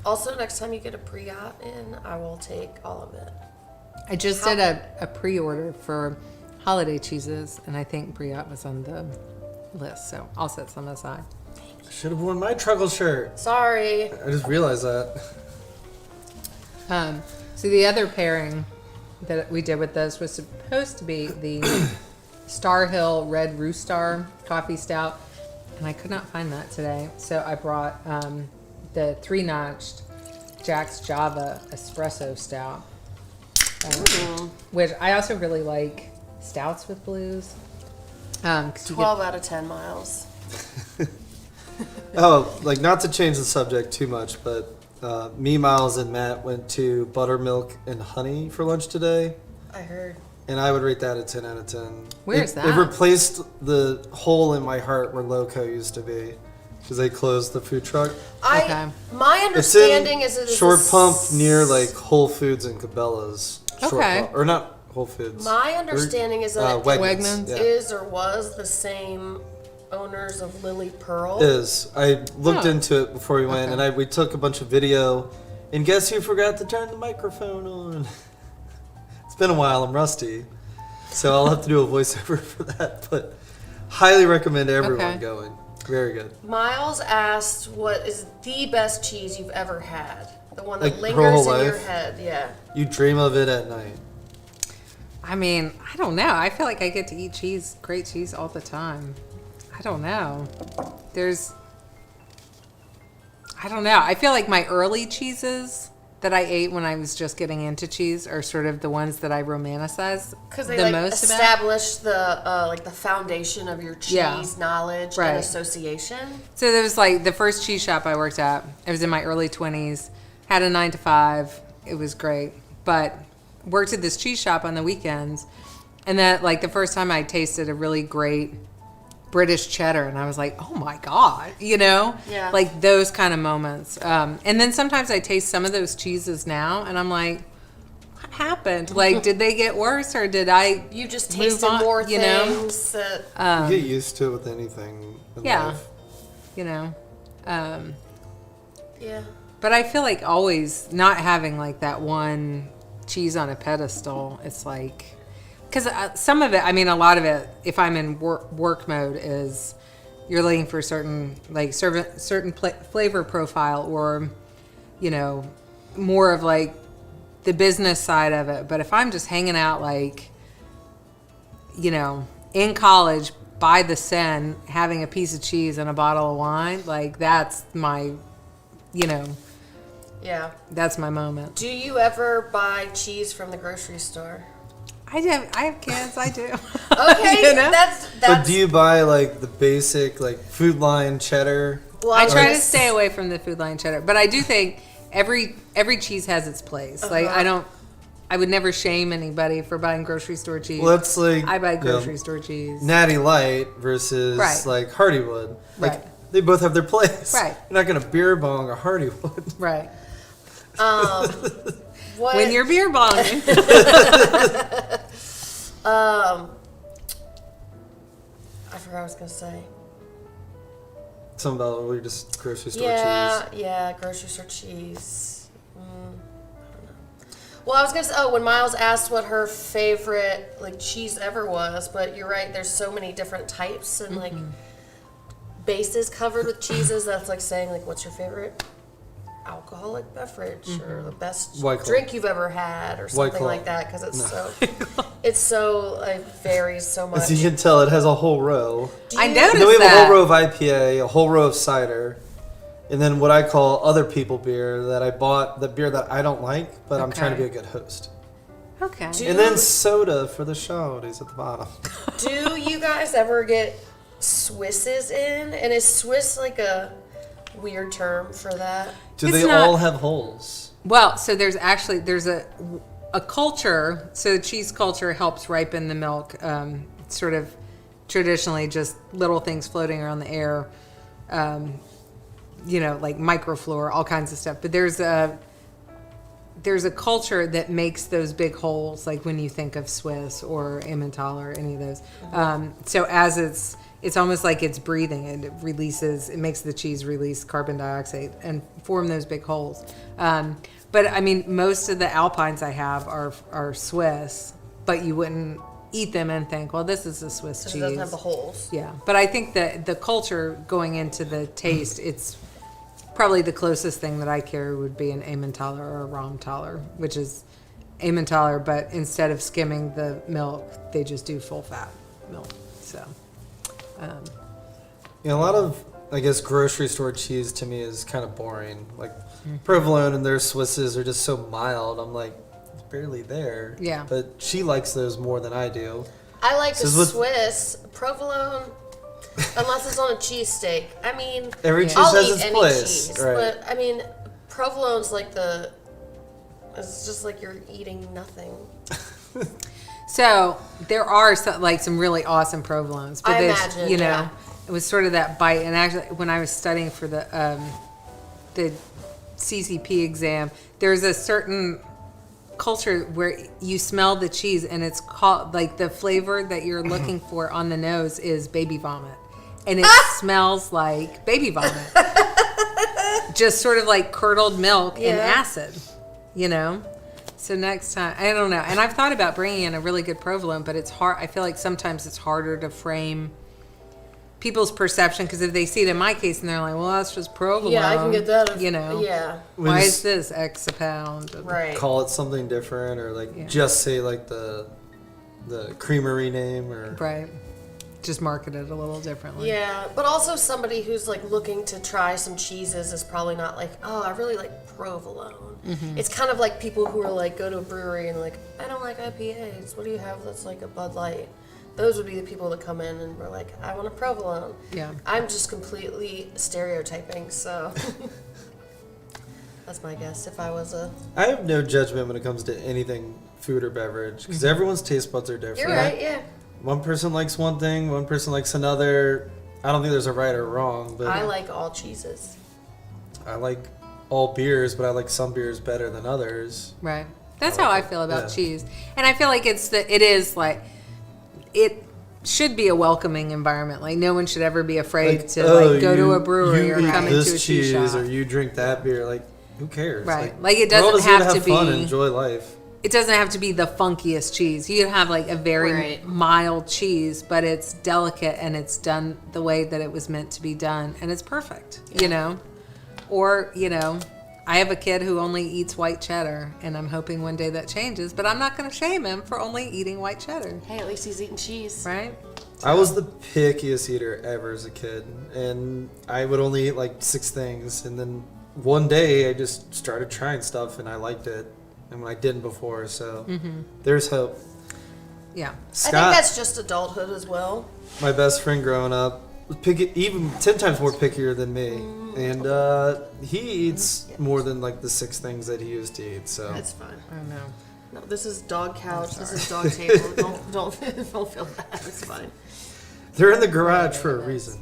Also, next time you get a Priat in, I will take all of it. I just did a pre-order for holiday cheeses, and I think Briat was on the list, so I'll set some aside. I should have worn my Truckle shirt. Sorry. I just realized that. So the other pairing that we did with this was supposed to be the Star Hill Red Rooster Coffee Stout, and I could not find that today. So I brought the 3-notched Jack's Java Espresso Stout, which I also really like stouts with blues. 'Cause you 12 out of 10 miles. Oh, like not to change the subject too much, but me, Miles, and Matt went to Buttermilk and Honey for lunch today, I heard. and I would rate that a 10 out of 10. Where is It that? replaced the hole in my heart where Loco used to be, because they closed the food truck. Okay. My It's in understanding is it is Short a Pump near like Whole Foods and Cabela's. Short Okay. Pump, or not Whole Foods. My understanding is that Wegmans. Yeah. is or was the same owners of Lily Pearl. Is. I looked Oh. into it before we went, Okay. and we took a bunch of video, and guess who forgot to turn the microphone on? It's been a while. I'm rusty, so I'll have to do a voiceover for that. But highly recommend everyone Okay. going. Very good. Miles asked, "What is the best cheese you've ever had? The one that Like her lingers whole in your life? head." Yeah. You dream of it at night. I mean, I don't know. I feel like I get to eat cheese, great cheese all the time. I don't know. I don't know. I feel like my early cheeses that I ate when I was just getting into cheese are sort of the ones that I romanticize Because they the like most about. establish the the foundation of your cheese Yeah. knowledge Right. and association. So there was like the first cheese shop I worked at. I was in my early 20s, had a 9 to 5. It was great, but worked at this cheese shop on the weekends, and that like the first time I tasted a really great British cheddar, and I was like, oh my god, you know, Yeah. like those kind of moments. And then sometimes I taste some of those cheeses now, and I'm like, what happened? Like, did they get worse, or did I? You just Move tasted on, more you know? things that You get used to it with anything in Yeah. life. You know. yeah. But I feel like always not having like that one cheese on a pedestal. It's like, because some of it, I mean, a lot of it, if I'm in work mode, is you're looking for certain flavor profile, or, you know, more of like the business side of it. But if I'm just hanging out, like, you know, in college by the Seine, having a piece of cheese and a bottle of wine, like that's my, you know, Yeah. that's my moment. Do you ever buy cheese from the grocery store? I have kids. I do. Okay, You know? that's But do you buy like the basic like Food Lion cheddar? well, I try to was- stay away from the Food Lion cheddar, but I do think every cheese has its place. Like I would never shame anybody for buying grocery store cheese. Well, that's like I buy you know, grocery store cheese. Natty Light versus Right. like Hardywood. Like Right. they both have their place. Right. You're not gonna beer bong a Hardywood. Right. what, When you're beer bonging. I forgot what I was gonna say. Something about we just grocery store Yeah, cheese. yeah, grocery store cheese. I don't know. Well, I was gonna say, when Miles asked what her favorite like cheese ever was, but you're right. There's so many different types and like bases covered with cheeses. That's like saying like, what's your favorite alcoholic beverage or the best White Claw. drink you've ever had or something Claw. like that? Because it's so it varies so much. As you can tell, it has a whole row. I And noticed then we have that. a whole row of IPA, a whole row of cider, and then what I call other people beer that I bought, the beer that I don't like, but I'm trying to be a good host. Okay. And then soda for the show is at the bottom. Do you guys ever get Swisses in? And is Swiss like a weird term for that? Do It's they not- all have holes? Well, so there's a culture. So the cheese culture helps ripen the milk. Sort of traditionally, just little things floating around the air. Like microflora, all kinds of stuff. But there's a culture that makes those big holes, like when you think of Swiss or Emmentaler or any of those. So as it's almost like it's breathing, and it makes the cheese release carbon dioxide and form those big holes. But I mean, most of the Alpines I have are Swiss, but you wouldn't eat them and think, well, this is a Swiss So cheese. it doesn't have the holes. Yeah, but I think that the culture going into the taste, it's probably the closest thing that I carry would be an Emmentaler or a Raumtaler, which is Emmentaler, but instead of skimming the milk, they just do full fat milk. So, A lot of, I guess, grocery store cheese to me is kind of boring. Like provolone and their Swisses are just so mild. I'm like, it's barely there. Yeah. But she likes those more than I do. I like So a is what- Swiss provolone, unless it's on a cheesesteak. I mean, Every cheese I'll has eat its any place, cheese, right? but I mean, provolone's like it's just like you're eating nothing. so there are some really awesome provolones, but I there's, imagine, you know, yeah. it was sort of that bite. And actually, when I was studying for the CCP exam, there's a certain culture where you smell the cheese and it's called, like, the flavor that you're looking for on the nose is baby vomit, and it smells like baby vomit, just sort of like curdled milk and Yeah. acid, you know. So next time, I don't know, and I've thought about bringing in a really good provolone, but it's hard. I feel like sometimes it's harder to frame people's perception, because if they see it in my case and they're like, well, that's just provolone. Yeah, I can get that. You know. Yeah. Why We is this X a pound? Right. Call it something different, or like just say like the creamery name, or Right. Just market it a little differently. Yeah, but also somebody who's like looking to try some cheeses is probably not like, oh, I really like provolone. Mm-hmm. It's kind of like people who are like, go to a brewery and like, I don't like IPAs. What do you have that's like a Bud Light? Those would be the people that come in and we're like, I want a provolone. Yeah. I'm just completely stereotyping, so that's my guess. If I was I have no judgment when it comes to anything food or beverage, because everyone's taste buds are different. you're right, yeah. One person likes one thing, one person likes another. I don't think there's a right or wrong, but I like all cheeses. I like all beers, but I like some beers better than others. Right. That's how I feel about Yeah. cheese. And I feel like it should be a welcoming environment. Like, no one should ever be afraid Like, to oh, go to you- a brewery you or eat come into a this cheese cheese, shop. or you drink that beer. Like, who cares? Right. Like, it we're all doesn't just here have to fun and be. enjoy life. It doesn't have to be the funkiest cheese. You can have like a very Right. mild cheese, but it's delicate and it's done the way that it was meant to be done, and it's perfect, you know? Or, you know, I have a kid who only eats white cheddar, and I'm hoping one day that changes, but I'm not going to shame him for only eating white cheddar, Hey, at least he's eating cheese. right? I was the pickiest eater ever as a kid, and I would only eat like 6 things, and then one day I just started trying stuff, and I liked it, and when I didn't before, so there's hope. Yeah. I Scott, think that's just adulthood as well. my best friend growing up, was picky, even 10 times more pickier than me, and he eats more than like the 6 things that he used to eat. So It's fine. I don't know. No, this is dog couch. This is dog table. don't feel bad. It's fine. they're in the garage for a reason.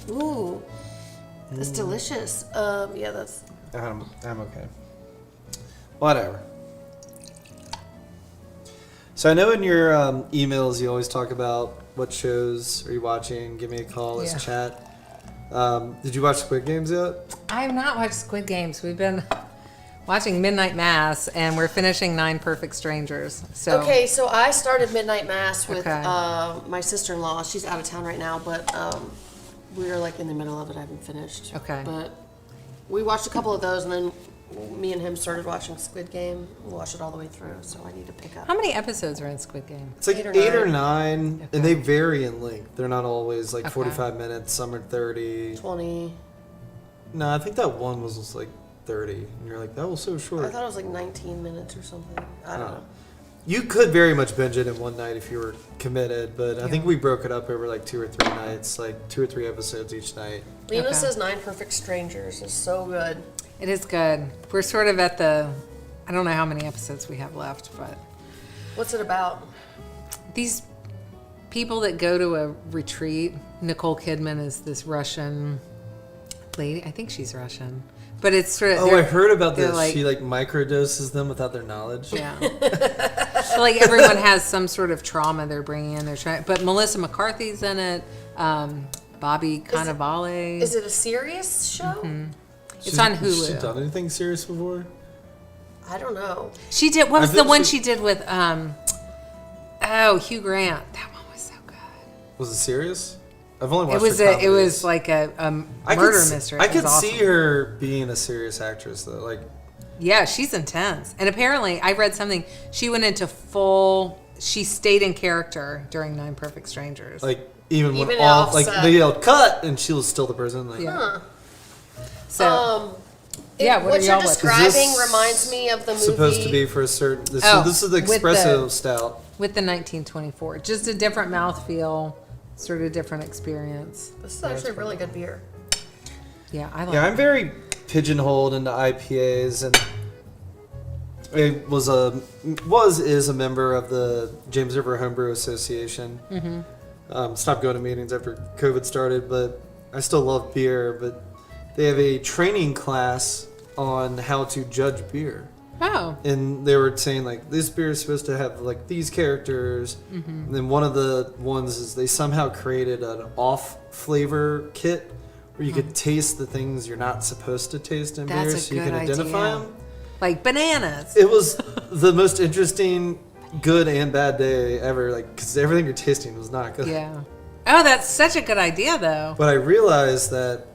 Ooh, it's delicious. Yeah, that's. I'm okay. Whatever. So I know in your emails you always talk about what shows are you watching. Give me a call. Let's chat. Did you watch Squid Games yet? I have not watched Squid Games. We've been watching Midnight Mass, and we're finishing 9 Perfect Strangers. So Okay, so I started Midnight Mass with Okay. my sister-in-law. She's out of town right now, but we're like in the middle of it. I haven't finished. Okay. But we watched a couple of those, and then me and him started watching Squid Game. We watched it all the way through, so I need to pick up. how many episodes are in Squid Game? It's like 8 or 9, and they vary in length. They're not always like 45 minutes. Some are 30. 20. No, I think that one was just like 30, and you're like, that was so I short. thought it was like 19 minutes or something. I don't know. You could very much binge it in one night if you were committed, but I think we broke it up over like 2 or 3 nights, like 2 or 3 episodes each night. Lena Okay. says 9 Perfect Strangers is so good. It is good. We're sort of at the, I don't know how many episodes we have left, but What's it about? these people that go to a retreat, Nicole Kidman is this Russian lady. I think she's Russian. But it's sort of. Oh, I heard about they're this. like- She like microdoses them without their knowledge. Yeah. So, like everyone has some sort of trauma they're bringing in. They're trying, but Melissa McCarthy's in it. Bobby Cannavale. Is it a serious show? It's on Has she Hulu. done anything serious before? I don't know. She did. What was I the think one she- she did with? Hugh Grant. That one was so good. Was it serious? I've only watched. It was her it was comedies. like a I could murder s- mystery. I It was could see awesome. her being a serious actress though. Like, Yeah, she's intense. And apparently, I read something. She went into full. She stayed in character during 9 Perfect Strangers. even Even when all off like set. they yelled cut and she was still the person. Like, Yeah. So Yeah, what what are you're y'all watching? describing Is this reminds me of the movie. supposed to be for a certain. This, Oh, this is the with the- espresso stout. with the 1924, just a different mouthfeel, sort of different experience. This is actually really good beer. Yeah, I like. Yeah, it. I'm very pigeonholed into IPAs, and I is a member of the James River Homebrew Association. Stopped going to meetings after COVID started, but I still love beer. But they have a training class on how to judge beer. Oh, And they were saying like this beer is supposed to have like these characters, and then one of the ones is they somehow created an off flavor kit where you could taste the things you're not supposed to taste in That's beer, a so you good can identify idea. them. like bananas. It was the most interesting, good and bad day ever. Like because everything you're tasting was not good. Yeah. Oh, that's such a good idea, though. But I realized that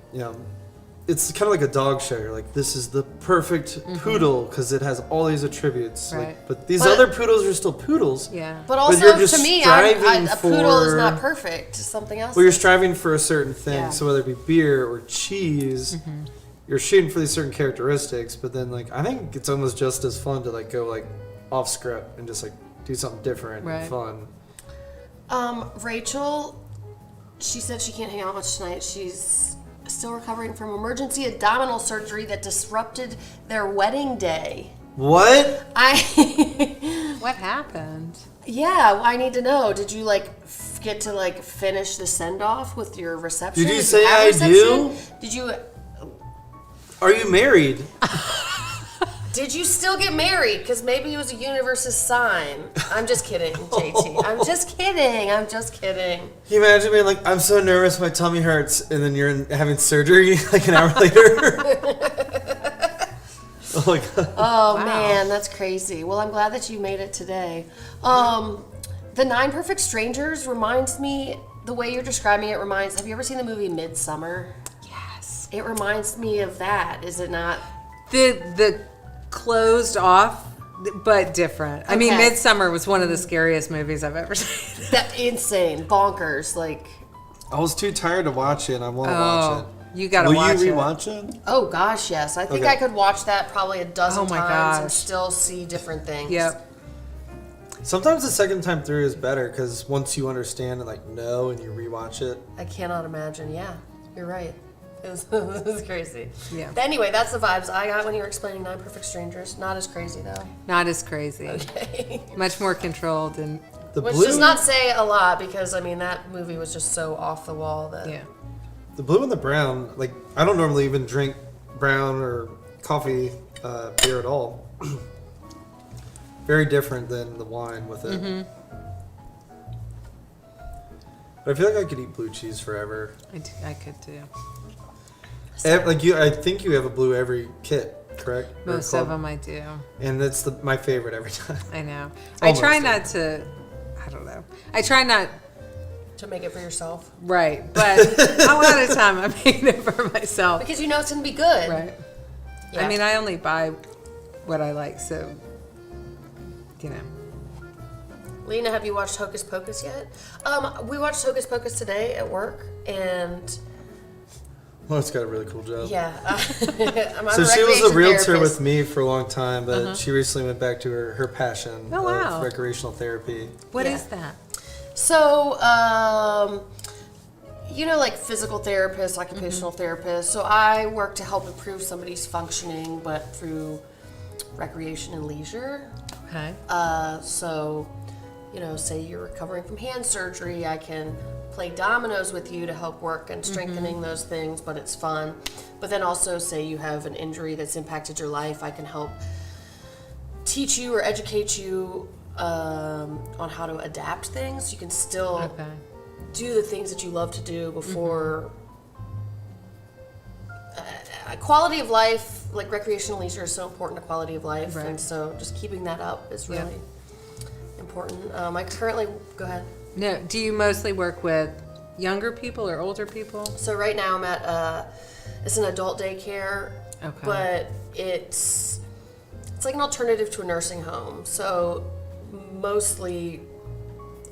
it's kind of like a dog show. You're like, this is the perfect poodle because it has all these attributes. Right. Like, but these But- other poodles are still poodles. Yeah. But also, you're just to me, striving a poodle is for- not perfect. Something else. Well, you're striving for a certain thing. Yeah. So whether it be beer or cheese, you're shooting for these certain characteristics. But then, like, I think it's almost just as fun to like go like off script and just like do something different Right. and fun. Rachel, she said she can't hang out much tonight. She's still recovering from emergency abdominal surgery that disrupted their wedding day. What? What happened? Yeah, I need to know. Did you get to finish the send off with your reception? Did you you say have I reception? do? Did you? Are you married? Did you still get married? Because maybe it was a universe's sign. I'm just kidding, JT. I'm just kidding. I'm just kidding. Can you imagine being like, I'm so nervous, my tummy hurts, and then you're having surgery like an hour later? Oh my god. Oh man, that's crazy. Well, I'm glad that you made it today. The 9 Perfect Strangers reminds me, the way you're describing it reminds, have you ever seen the movie Midsummer? Yes. It reminds me of that, is it not? The closed off, but different. I mean, Okay. Midsummer was one of the scariest movies I've ever seen. That insane, bonkers, I was too tired to watch it. I want to watch it. You gotta Will watch you it. rewatch it? oh gosh, yes. I think Okay. I could watch that probably a dozen Oh my times and gosh. still see different things. Yep. Sometimes the second time through is better because once you understand and know and you rewatch it. I cannot imagine. Yeah, you're right. It was crazy. Yeah. But anyway, that's the vibes I got when you were explaining 9 Perfect Strangers. Not as crazy though. Not as crazy. Okay. Much more controlled and The Which blue, does not say a lot because I mean that movie was just so off the wall that yeah. the blue and the brown. Like I don't normally even drink brown or coffee beer at all. very different than the wine with it. Mm-hmm. But I feel like I could eat blue cheese forever. I could too. I think you have a blue every kit, correct? Or Most club? of them I do. And that's my favorite every time. I know. Almost I try not to. I don't know. I try not. To make it for yourself. Right, but a lot of the time I'm making it for myself. Because you know it's going to be good. Right. Yeah. I mean, I only buy what I like, so you know. Lena, have you watched Hocus Pocus yet? We watched Hocus Pocus today at work, and Well, it's got a really cool job. yeah. I'm So she was a recreation realtor therapist. with me for a long time, but she recently went back to her passion Oh, wow. of recreational therapy. What Yeah. is that? So, like physical therapists, occupational therapists. So I work to help improve somebody's functioning, but through recreation and leisure. Okay. So, say you're recovering from hand surgery, I can play dominoes with you to help work and strengthening those things, but it's fun. But then also, say you have an injury that's impacted your life, I can help teach you or educate you on how to adapt things. You can still Okay. do the things that you love to do before. Quality of life, like recreational leisure, is so important to quality of life, Right. and so just keeping that up is Yeah. really important. I currently go ahead. No. Do you mostly work with younger people or older people? So right now I'm at it's an adult daycare, Okay. but it's like an alternative to a nursing home. So mostly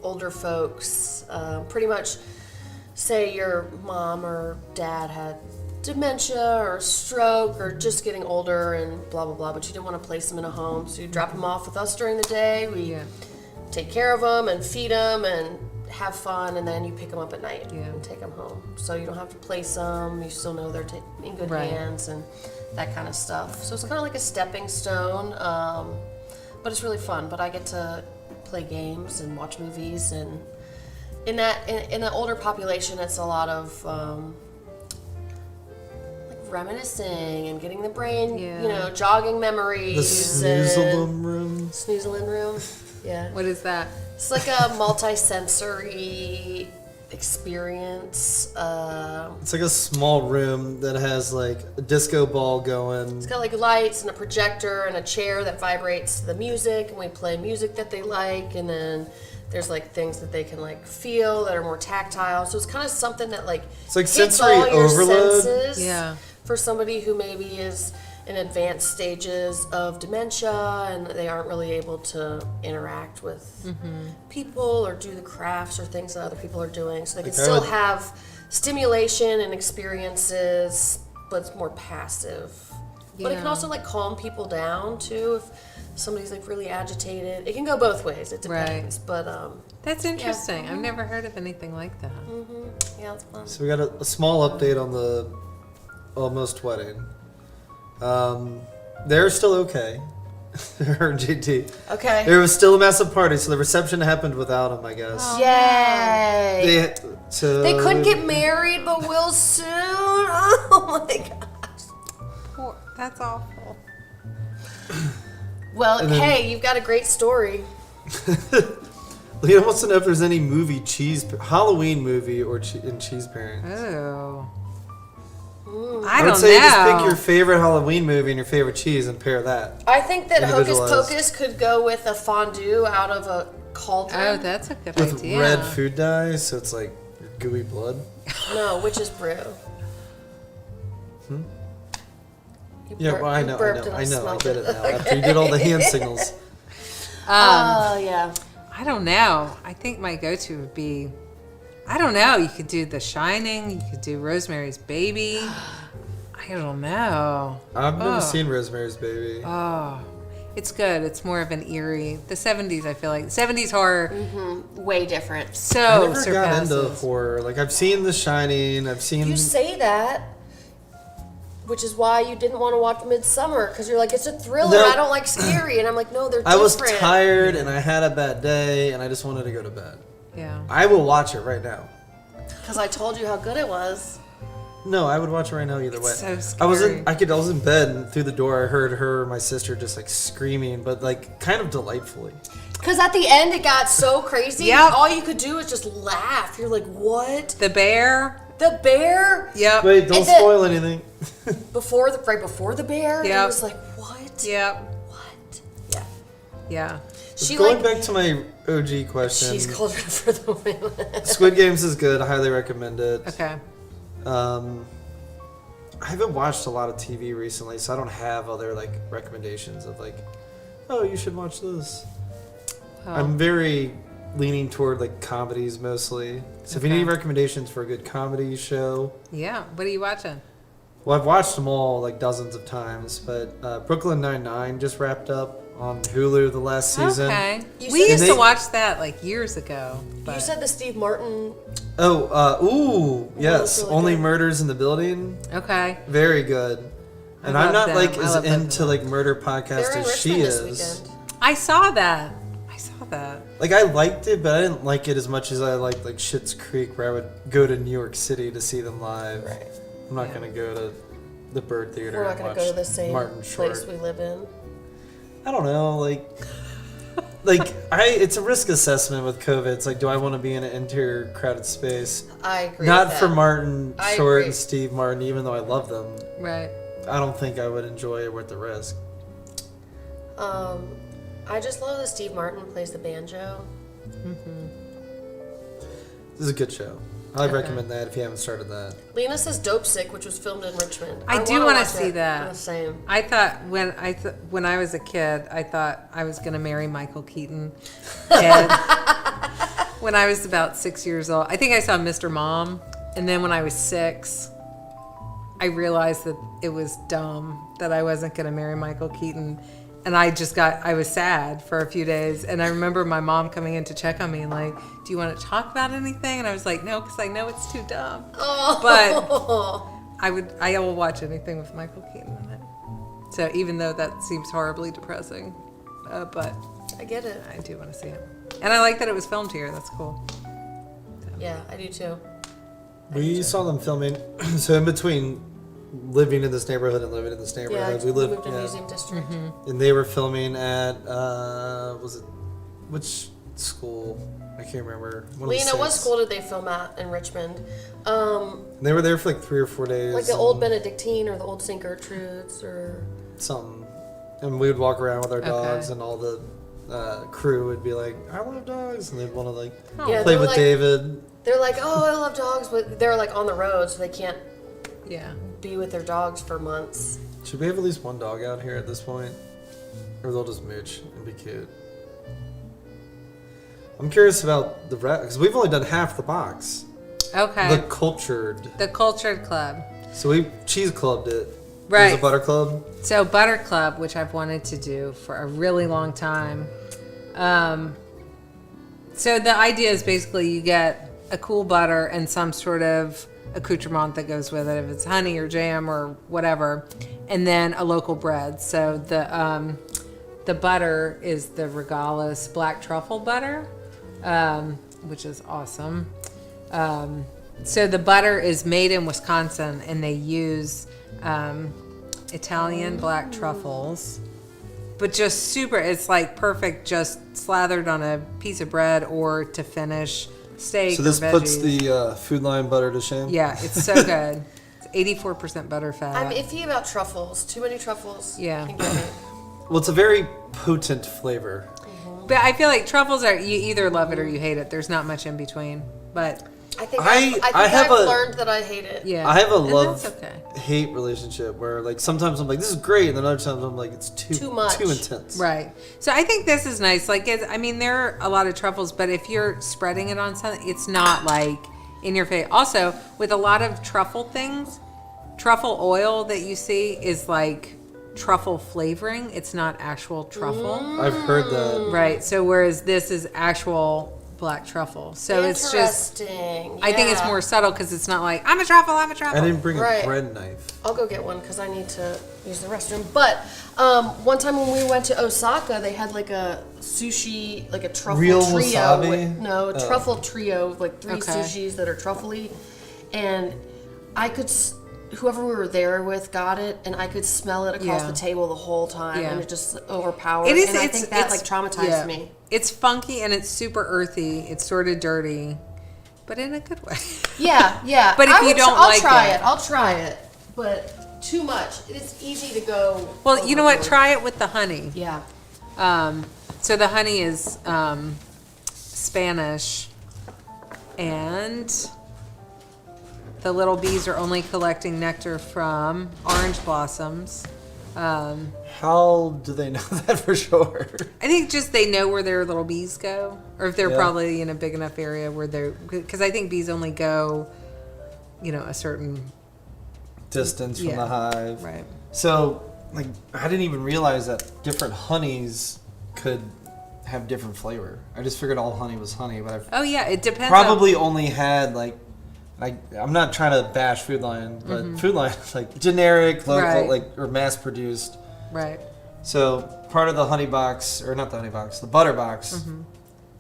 older folks, pretty much say your mom or dad had dementia or stroke or just getting older and blah blah blah, but you didn't want to place them in a home, so you drop them off with us during the day. We Yeah. take care of them and feed them and have fun, and then you pick them up at night Yeah. and take them home. So you don't have to place them. You still know they're in good Right. hands and that kind of stuff. So it's kind of like a stepping stone, but it's really fun. But I get to play games and watch movies, and in the older population, it's a lot of like reminiscing and getting the brain, Yeah. jogging The memories. snoozle room. Snoozling room. Yeah. What is that? It's like a multi-sensory experience. It's like a small room that has like a disco ball going. It's got like lights and a projector and a chair that vibrates to the music, and we play music that they like, and then there's like things that they can like feel that are more tactile. So it's kind of something that like It's like hits sensory all your overload. senses. Yeah. For somebody who maybe is in advanced stages of dementia and they aren't really able to interact with people or do the crafts or things that other people are doing. So they can Like I still would- have stimulation and experiences, but it's more passive. But it can Yeah. also like calm people down too if somebody's like really agitated. It can go both ways. It depends. But That's interesting. I've never heard of anything like that. yeah, it's fun. So we got a small update on the almost wedding. They're still okay. Her and JT. Okay. There was still a massive party, so the reception happened without him, I guess. Oh, Yay! They couldn't get married, but will soon. Oh my gosh. Poor, that's awful. Well, And then- hey, you've got a great story. Leah wants to know if there's any Halloween movie or in cheese pairings. Oh. Mm. I would don't say know. just pick your favorite Halloween movie and your favorite cheese and pair that. I think that Hocus Individualized. Pocus could go with a fondue out of a cauldron. Oh, that's a good With idea. red food dye, so it's like gooey blood. No, witch's brew. You Yeah, burp- well, I you know, burped and I smelled get it now. After you did all the hand signals. Oh, yeah. I don't know. I think my go-to would be, I don't know. You could do The Shining. You could do Rosemary's Baby. I don't know. I've never Oh. seen Rosemary's Baby. Oh, it's good. It's more of an eerie. The 70s, I feel like. 70s horror. Way different. I So never got surpasses. into horror. Like I've seen The Shining. I've seen. You say that, which is why you didn't want to watch Midsummer, because you're like, it's a thriller. No. I don't like scary. And I'm like, no, they're I different. was tired and I had a bad day and I just wanted to go to bed. Yeah. I will watch it right now. Because I told you how good it was. No, I would watch it right now either way. so I was scary. in bed and through the door I heard her and my sister just like screaming, but like kind of delightfully. Because at the end it got so crazy. Yep. All you could do is just laugh. You're like, what? The bear. The bear? Yep. Wait, don't And then- spoil anything. Right before the bear? Yep. It was like, what? Yep. What? Yeah. Yeah. She Going like, back to my OG question. she's called her for the win. Squid Games is good. I highly recommend it. Okay. I haven't watched a lot of TV recently, so I don't have other like recommendations of like, oh, you should watch this. Well, I'm very leaning toward like comedies mostly. So if you Okay. need recommendations for a good comedy show, yeah. What are you watching? well, I've watched them all like dozens of times, but Brooklyn Nine-Nine just wrapped up on Hulu the last season. Okay. You We said- used And to they- watch that like years ago. But You said the Steve Martin. Oh, yes. really Only good. Murders in the Building. okay. Very good. And I I'm love not them. like I as love both of into them. like murder podcasts They're in as she Richmond this is. weekend. I saw that. Like I liked it, but I didn't like it as much as I liked like Schitt's Creek, where I would go to New York City to see them live. Right. I'm not gonna go to the Bird Theater. We're not and going to watch go to the same Martin Short. place we live in. I don't know, like it's a risk assessment with COVID. It's like, do I want to be in an interior crowded space? I agree Not with for that. Martin I Short agree. and Steve Martin, even though I love them. Right. I don't think I would enjoy it worth the risk. I just love that Steve Martin plays the banjo. This is a good show. I'd recommend that if you haven't started that. Lena says Dope Sick, which was filmed in Richmond. I do wanna wanna watch see it. that. The same. I thought when I was a kid, I thought I was gonna marry Michael Keaton. And when I was about 6 years old, I think I saw Mr. Mom, and then when I was 6, I realized that it was dumb that I wasn't gonna marry Michael Keaton. And I was sad for a few days. And I remember my mom coming in to check on me and like, do you want to talk about anything? And I was like, no, because I know it's too dumb. Oh. But I will watch anything with Michael Keaton in it. So even though that seems horribly depressing, but I get it. I do want to see it. And I like that it was filmed here. That's cool. Yeah, I do too. We saw them filming, so in between living in this neighborhood and living in this Yeah, neighborhood, we we lived, moved to Museum District. and they were filming at, which school? I can't remember. One of the Lena, what six. school did they film at in Richmond? And they were there for like 3 or 4 days. Like the old Benedictine or the old St. Gertrude's or... Something. And we would walk around with our Okay. dogs, and all the crew would be like, I love dogs, and they'd want to like Yeah, play they're with like- David. They're like, oh, I love dogs, but they're like on the road, so they can't Yeah. be with their dogs for months. Should we have at least one dog out here at this point? Or they'll just mooch and be cute? I'm curious about the rest, because we've only done half the box. Okay. The cultured. The Cultured Club. So we cheese clubbed it. It Right. was a butter club. So Butter Club, which I've wanted to do for a really long time. So the idea is basically you get a cool butter and some sort of accoutrement that goes with it, if it's honey or jam or whatever, and then a local bread. So the butter is the Regalis black truffle butter, which is awesome. So the butter is made in Wisconsin, and they use Italian black truffles, but just super. It's like perfect, just slathered on a piece of bread or to finish steak. So this or puts veggies. the Food Line butter to shame. Yeah, it's so good. It's 84% butter fat. I'm iffy about truffles. Too many truffles. Yeah. Can get me. Well, it's a very potent flavor. But I feel like truffles are, you either love it or you hate it. There's not much in between. But I think I have I've a- learned that I hate it. yeah, I have a And that's okay. love-hate relationship where, like, sometimes I'm like, this is great, and then other times I'm like, it's Too much. too intense. Right. So I think this is nice. Like, I mean, there are a lot of truffles, but if you're spreading it on something, it's not like in your face. Also, with a lot of truffle things, truffle oil that you see is like truffle flavoring. It's not actual truffle. I've heard that. Right. So whereas this is actual black truffle. So it's just, Interesting. I think it's Yeah. more subtle because it's not like, I'm a truffle, I'm a truffle. I didn't bring Right. a bread knife. I'll go get one because I need to use the restroom. But one time when we went to Osaka, they had like a sushi, like a truffle Real trio. wasabi? No, a truffle trio of like 3 Okay. sushis that are truffly. And whoever we were there with got it, and I could smell it across Yeah. the table the whole time, Yeah. and it just overpowered. It is. And I think that like traumatized me. It's funky and it's super earthy. It's sort of dirty, but in a good way. Yeah, yeah. But if you don't I'll like try it. I'll try it. But too much. It's easy to go. Well, you know what? overboard. Try it with the honey. Yeah. So the honey is Spanish, and the little bees are only collecting nectar from orange blossoms. How do they know that for sure? I think just they know where their little bees go, or if they're Yeah. probably in a big enough area where they're, because I think bees only go, a certain, Distance from Yeah. the hive. right. So, like, I didn't even realize that different honeys could have different flavor. I just figured all honey was honey, but I've Oh yeah, it depends. probably only had I'm not trying to bash Food Lion, but Food Lion is like generic, local, Mm-hmm. Right. or mass produced. Right. So part of the honey box, or not the honey box, the butter box, Mm-hmm.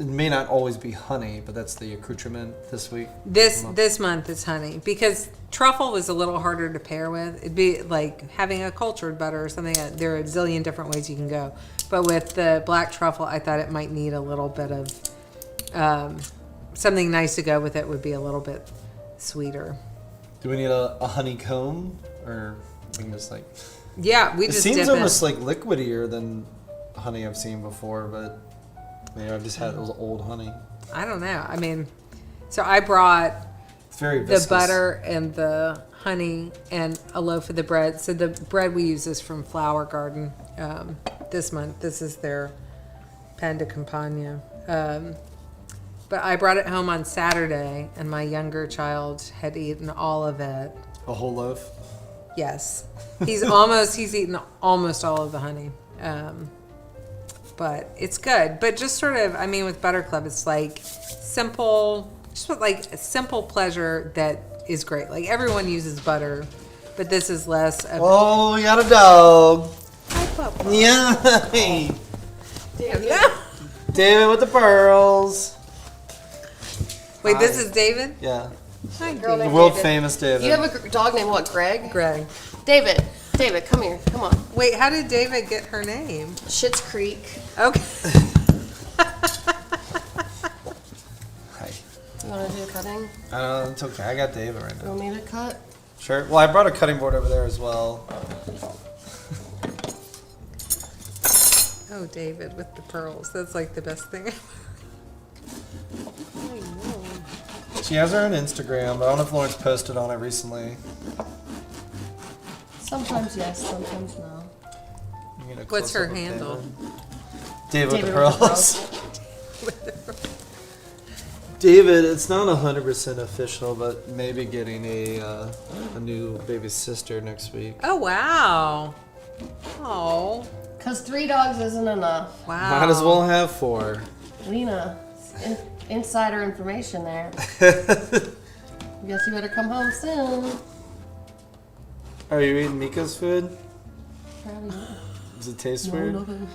it may not always be honey, but that's the accoutrement this week. This month is honey, because truffle was a little harder to pair with. It'd be like having a cultured butter or something. There are a zillion different ways you can go. But with the black truffle, I thought it might need a little bit of something nice to go with it. Would be a little bit sweeter. Do we need a honeycomb, or we can just like? Yeah, we It just seems dip almost it. like liquidier than honey I've seen before, but maybe I've just had it was old honey. I don't know. I mean, so I brought It's very the viscous. butter and the honey and a loaf of the bread. So the bread we use is from Flower Garden. This month, this is their pain de campagne. But I brought it home on Saturday, and my younger child had eaten all of it. A whole loaf. Yes, he's eaten almost all of the honey. But it's good. But just sort of, I mean, with Butter Club, it's like simple, just like a simple pleasure that is great. Like everyone uses butter, but this is less of. Oh, we got a dog. Hi, Papa. Yeah. No. David with the pearls. Wait, this Hi. is David? Yeah. Hi, Girl The named David. world David. famous David. You have a dog named what? Greg? Greg. David, come here. Come on. Wait, how did David get her name? Schitt's Creek. Okay. Hi. You want to do a cutting? It's okay. I got David right You now. want me to cut? Sure. Well, I brought a cutting board over there as well. Oh, David with the pearls. That's like the best thing ever. I know. She has her own Instagram, but I don't know if Lawrence posted on it recently. Sometimes yes, sometimes no. You need a What's close-up her of handle? David with the David with the pearls. David, it's not 100% official, but maybe getting a new baby sister next week. Oh, wow. Oh, Because 3 dogs isn't enough. wow. Might as well have 4. Lena, insider information there. Guess you better come home soon. Are you eating Mika's food? Probably not. Does it taste No, weird? nothing.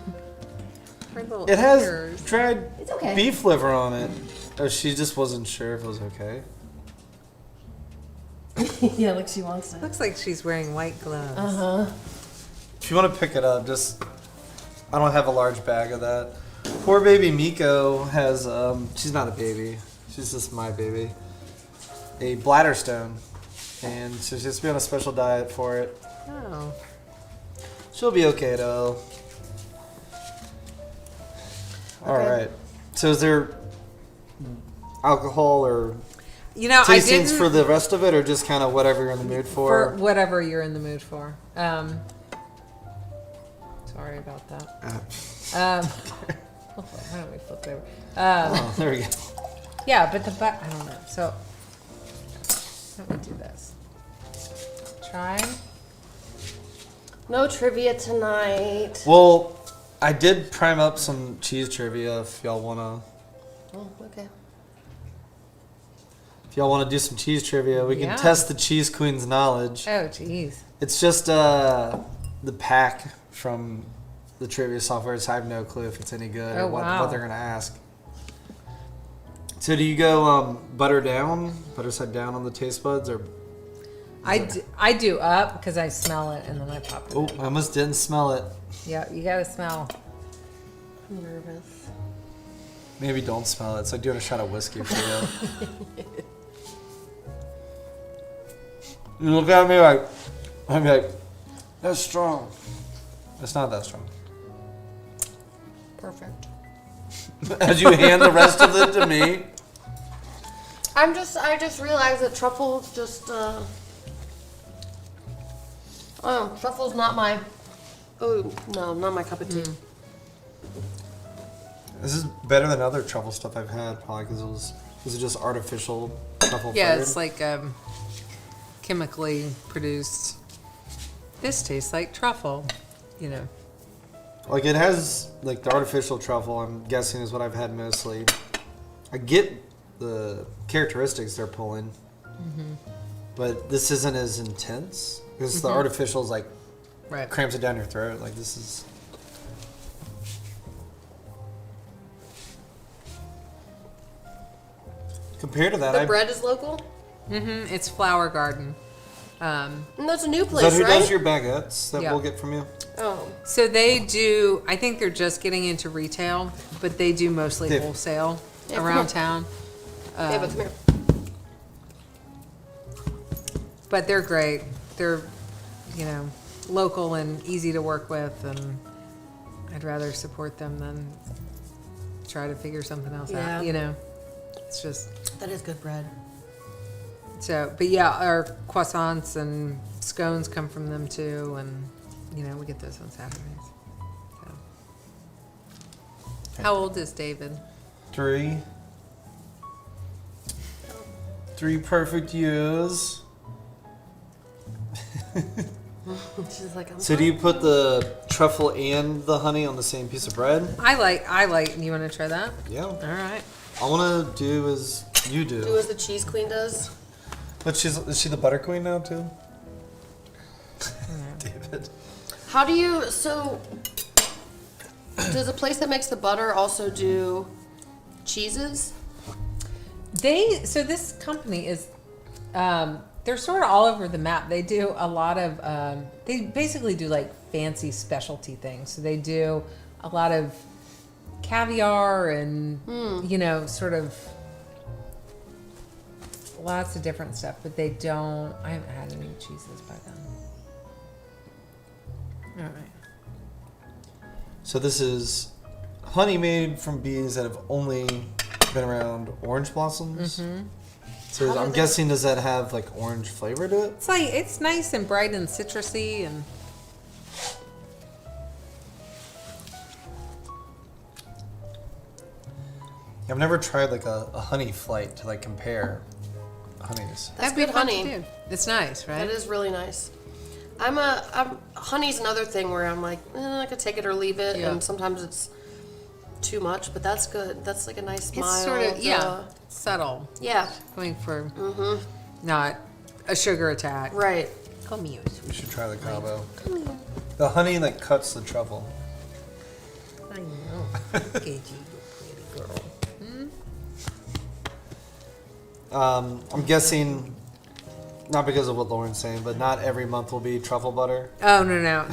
Her little It has ears. dried It's okay. beef liver on it. Oh, she just wasn't sure if it was okay. Yeah, like she wants to. Looks like she's wearing white gloves. Uh-huh. If you want to pick it up, just I don't have a large bag of that. Poor baby Miko has she's not a baby. She's just my baby. A bladder stone. And so she's just be on a special diet for it. Oh. She'll be okay though. Alright. So is there alcohol or You know, I tastings didn't for the rest of it, or just kind of whatever you're in the mood for for? whatever you're in the mood for. Sorry about that. Why don't we flip over? Oh, there we go. Yeah, but I don't know. So let me do this. Try. No trivia tonight. Well, I did prime up some cheese trivia if y'all wanna. Oh, okay. If y'all want to do some cheese trivia, we Yeah. can test the cheese queen's knowledge. Oh, jeez. It's just the pack from the trivia software. So I have no clue if it's any good Oh, or what wow. they're gonna ask. So do you go butter down, butter side down on the taste buds, or I do up because I smell it and then I pop it. Oh, in. I almost didn't smell it. Yeah, you gotta smell. I'm nervous. Maybe don't smell it. It's like doing a shot of whiskey for you. You look at me like, I'm like, that's strong. It's not that strong. Perfect. As you hand the rest of it to me. I just realized that truffle's just, truffle's not my, not my cup of tea. This is better than other truffle stuff I've had, probably because it was just artificial truffle Yeah, flavored. it's like chemically produced. This tastes like truffle, you know. Like it has like the artificial truffle. I'm guessing is what I've had mostly. I get the characteristics they're pulling, but this isn't as intense because the artificial is like Right. cramps it down your throat. Like this is. Compared to that, The bread is local? It's Flower Garden. And that's a new is place, that who right? does your baguettes that Yeah. we'll get from you? Oh. So they do. I think they're just getting into retail, but they do mostly Dave. wholesale Yeah, come around here. town. David, come here. But they're great. They're, you know, local and easy to work with, and I'd rather support them than try to figure something else Yeah. out. You know, it's just That is good bread. so. But yeah, our croissants and scones come from them too, and you know we get those on Saturdays. So. How old is David? 3 perfect years. She's like, I'm So do you put the truffle and the honey on the same piece of bread? I like. You want to try that? Yeah. All right. I want to do as you do. do as the cheese queen does. But is she the butter queen now too? David. How do you, so, does a place that makes the butter also do cheeses? So this company is, they're sort of all over the map. They do a lot of, they basically do like fancy specialty things. So they do a lot of caviar and, you know, sort of lots of different stuff, but I haven't had any cheeses by them. All right. So this is honey made from bees that have only been around orange blossoms. So How do I'm they- guessing, does that have like orange flavor to it? It's nice and bright and citrusy and I've never tried like a honey flight to like compare honeys. That's that'd be good fun to honey. do. It's nice, right? That is really nice. Honey's another thing where I'm like, I could take it or leave it, Yeah. and sometimes it's too much, but that's good. That's like a nice It's mild. sort of subtle. Yeah, Going for not a sugar attack. right. Come here. We should try the combo. The honey like cuts the truffle. I know. Look at you, pretty girl. I'm guessing, not because of what Lauren's saying, but not every month will be truffle butter. Oh no!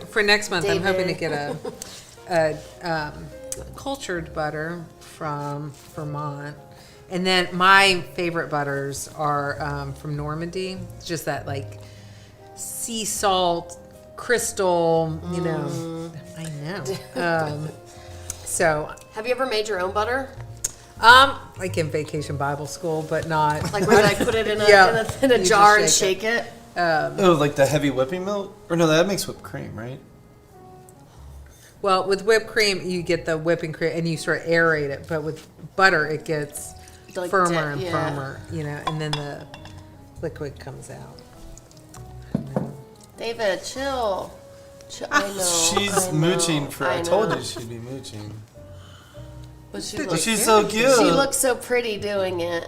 For next month, I'm hoping to David. get a cultured butter from Vermont, and then my favorite butters are from Normandy. It's just that like sea salt crystal, you know. I know. So, Have you ever made your own butter? like in Vacation Bible School, but not Like where I put it in a, Yeah. in a You just jar and shake shake it? Oh, like the heavy whipping milk? Or no, that makes whipped cream, right? Well, with whipped cream, you get the whipping cream and you sort of aerate it, but with butter, it gets Like firmer and yeah. firmer, you know, and then the liquid comes out. David, chill. I know. She's I know, mooching for. I know. told you she'd be mooching. But she But looks, she's so cute. she looks so pretty doing it.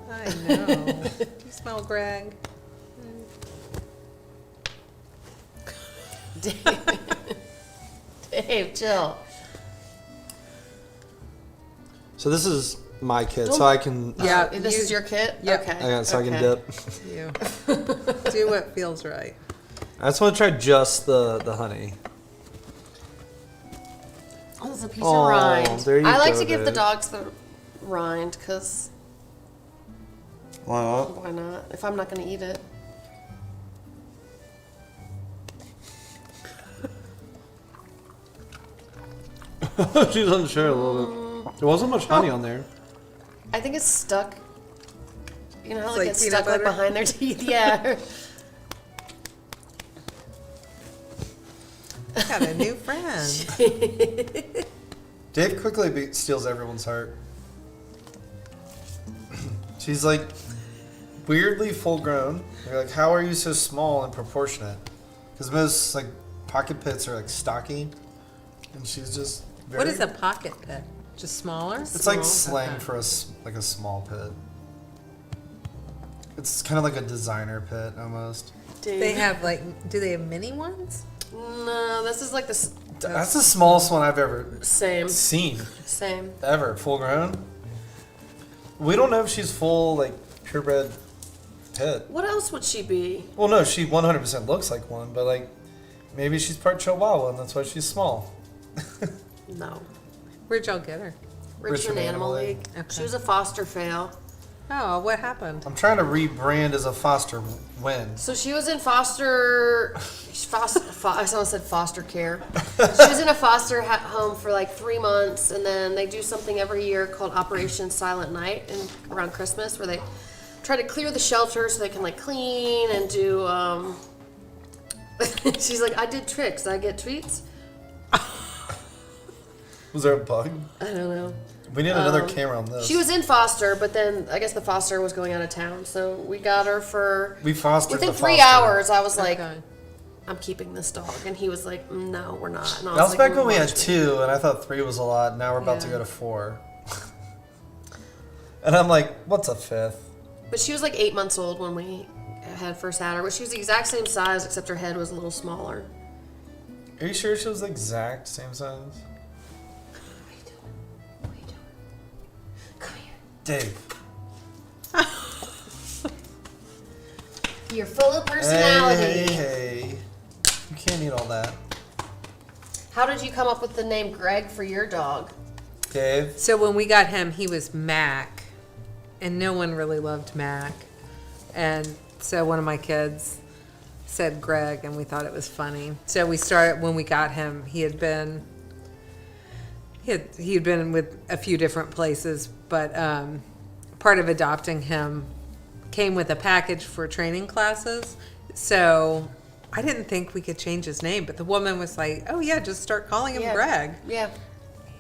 I know. Do you smell Greg? Dave, chill. So this is my kit, so I can. Yeah, This is your kit? Yep. Okay. So I can Okay. dip. You do what feels right. I just want to try just the honey. Oh, there's a piece Oh, of rind. there you I like go, to give the babe. dogs the rind because Why not? why not? If I'm not going to eat it. She's unsure a little bit. There wasn't much honey on there. I think it's stuck. You know how It's it like gets peanut stuck like butter? behind their teeth? Yeah. Got a new friend. Dave quickly steals everyone's heart. She's like weirdly full grown. They're like, how are you so small and proportionate? Because most like pocket pits are like stocky, and she's just. Very, What is a pocket pit? Just smaller? It's like Small? slang for like a small pit. It's kind of like a designer pit almost. They have like, do they have mini ones? No, this is like the That's the smallest one I've ever same. seen. Same. Ever. Full grown. We don't know if she's full, like, purebred pit. What else would she be? Well, no, she 100% looks like one, but, like, maybe she's part Chihuahua, and that's why she's small. No. Where'd y'all get her? Richmond Animal League. Okay. She was a foster fail. Oh, what happened? I'm trying to rebrand as a foster win. So she was in foster I almost said foster care. She was in a foster home for like 3 months, and then they do something every year called Operation Silent Night around Christmas, where they try to clear the shelter so they can like clean and do. She's like, I did tricks. I get treats. Was there a bug? I don't know. We need another camera on this. She was in foster, but then I guess the foster was going out of town, so we got her for. We fostered Within the 3 foster. hours, I was like, Okay. I'm keeping this dog. And he was like, no, we're not. And I That was like, back when we had "Watch me." 2, and I thought 3 was a lot. Now we're about to Yeah. go to 4. And I'm like, what's a 5th? But she was like 8 months old when we first had her. But she was the exact same size, except her head was a little smaller. Are you sure she was the exact same size? What are you doing? Come here. Dave. You're full of personality. Hey. You can't eat all that. How did you come up with the name Greg for your dog? Dave. So when we got him, he was Mac, and no one really loved Mac. And so one of my kids said Greg, and we thought it was funny. So we started, when we got him, he had been with a few different places, but part of adopting him came with a package for training classes. So I didn't think we could change his name, but the woman was like, oh yeah, just start calling him Yeah. Greg. Yeah.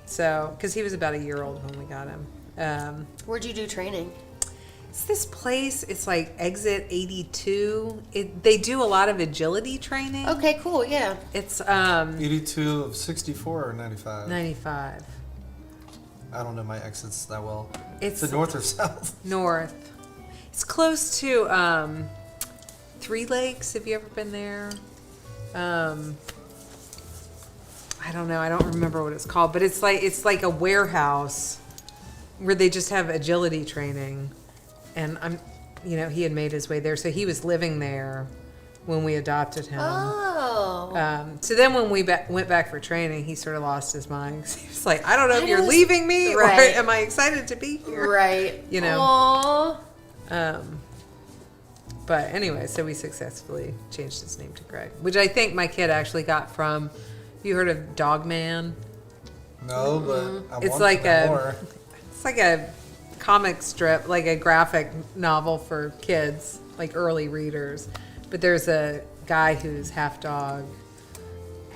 So, because he was about a year old when we got him. Where'd you do training? It's this place, it's like Exit 82. They do a lot of agility training. Okay, cool. Yeah. It's 82 of 64 or 95? 95. I don't know my exits that well. It's the north or south? north. It's close to Three Lakes. Have you ever been there? I don't know. I don't remember what it's called, but it's like a warehouse where they just have agility training. And he had made his way there, so he was living there when we adopted him. Oh. So then when we went back for training, he sort of lost his mind. 'Cause he was like, I don't know if you're know, leaving me or right. am I excited to be here? Right. You know. Aww. But anyway, so we successfully changed his name to Greg, which I think my kid actually got from, have you heard of Dog Man? No, but I It's want like to know a- more. It's like a comic strip, like a graphic novel for kids, like early readers. But there's a guy who's half dog,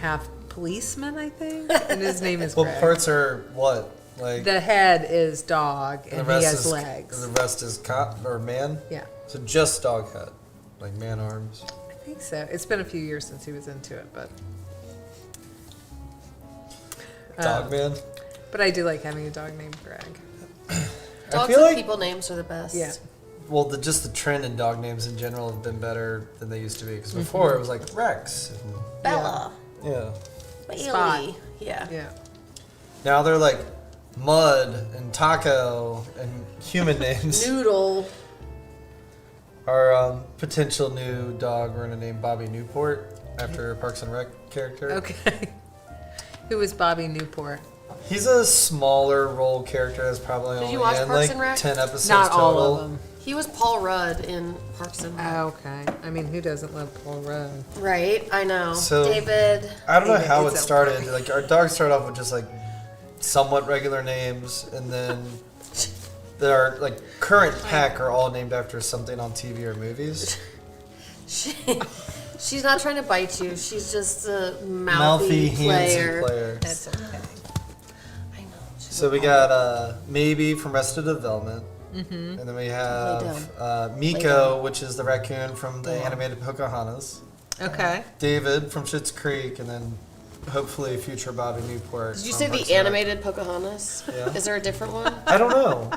half policeman, I think, and his name is Well, Greg. parts are what? Like The head is dog, the and he rest has is legs. The rest is cop or man. Yeah, So just dog head, like man arms. I think so. It's been a few years since he was into it, but Dog man. but I do like having a dog named Greg. Dogs feel with like- people names are the best. Yeah. Well, just the trend in dog names in general have been better than they used to be. Because before it was like Rex. Bella. Yeah. Bailey. Spot. Yeah. Yeah. Now they're like Mud and Taco and human names. Noodle. Our potential new dog, we're gonna name Bobby Newport after a Parks and Rec character. Okay. Who was Bobby Newport? He's a smaller role character that's probably Did only you watch in Parks like and Rec? 10 episodes Not total. all of them. He was Paul Rudd in Parks and Rec. Okay. I mean, who doesn't love Paul Rudd? Right, I know. So- David. I don't know David, how it it's started. okay. Like our dogs started off with just like somewhat regular names, and then our like current pack are all named after something on TV or movies. She's not trying to bite you. She's just a Mouthy, mouthy handsy player. That's okay. I know. She's So we got Maybe from Arrested Development, and then we have Miko, which is the raccoon from the animated Pocahontas. Okay. David from Schitt's Creek, and then hopefully future Bobby Newport. Did you from say Parks the and Rec. animated Pocahontas? Yeah. Is there a different one? I don't know,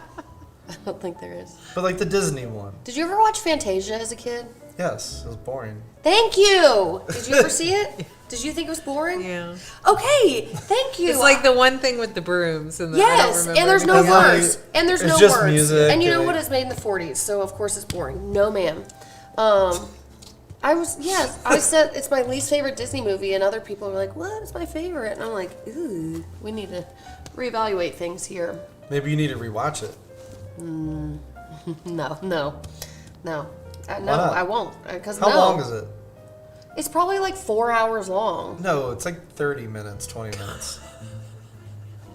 I don't think there is. but like the Disney one. Did you ever watch Fantasia as a kid? Yes, it was boring. Thank you. Did you ever see it? Did you think it was boring? Yeah. Okay, thank you. It's like the one thing with the brooms and the, I Yes, don't remember and there's no anything else. words. And there's it's no just words. music And you know and what? it- It's made in the 40s, so of course it's boring. No, ma'am. I said it's my least favorite Disney movie, and other people were like, "What? It's my favorite." And I'm like, "Ooh, we need to reevaluate things here." Maybe you need to rewatch it. No. No, not? I won't. Because How long is it? It's probably like 4 hours long. No, it's like 30 minutes, 20 minutes.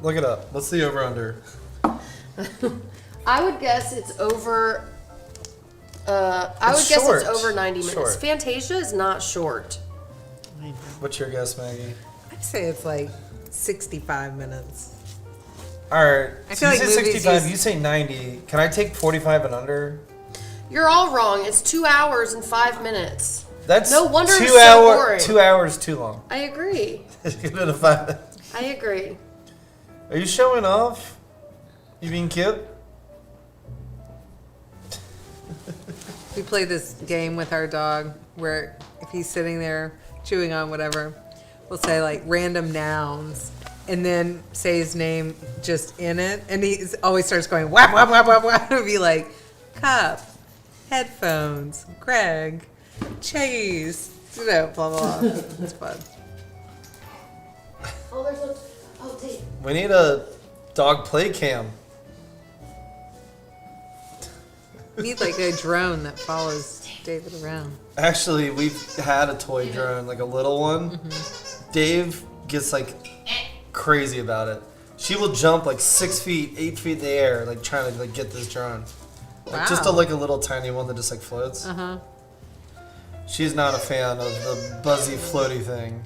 Look it up. What's the over-under? I would guess it's over. I would It's guess short. it's over 90 minutes. Short. Fantasia is not short. What's your guess, Maggie? I'd say it's like 65 minutes. All right. I So feel you like say movies 65, use- you say 90. Can I take 45 and under? You're all wrong. It's 2 hours and 5 minutes. That's No wonder it's 2 so boring. 2 hours too long. I agree. Give it a 5 minutes. I agree. Are you showing off? You being cute? We play this game with our dog where if he's sitting there chewing on whatever, we'll say like random nouns and then say his name just in it. And he always starts going whap, whap, whap, whap, whap. It'll be like cup, headphones, Greg, Chase, you know, blah, blah, blah. It's fun. Oh, there's one. Oh, Dave. We need a dog play cam. We need like a drone that follows David around. Actually, we've had a toy drone, like a little one. Mm-hmm. Dave gets like crazy about it. She will jump like 6 feet, 8 feet in the air, like trying to like get this drone. Like, just a Wow. like a little tiny one that just like floats. Uh-huh. She's not a fan of the buzzy floaty thing.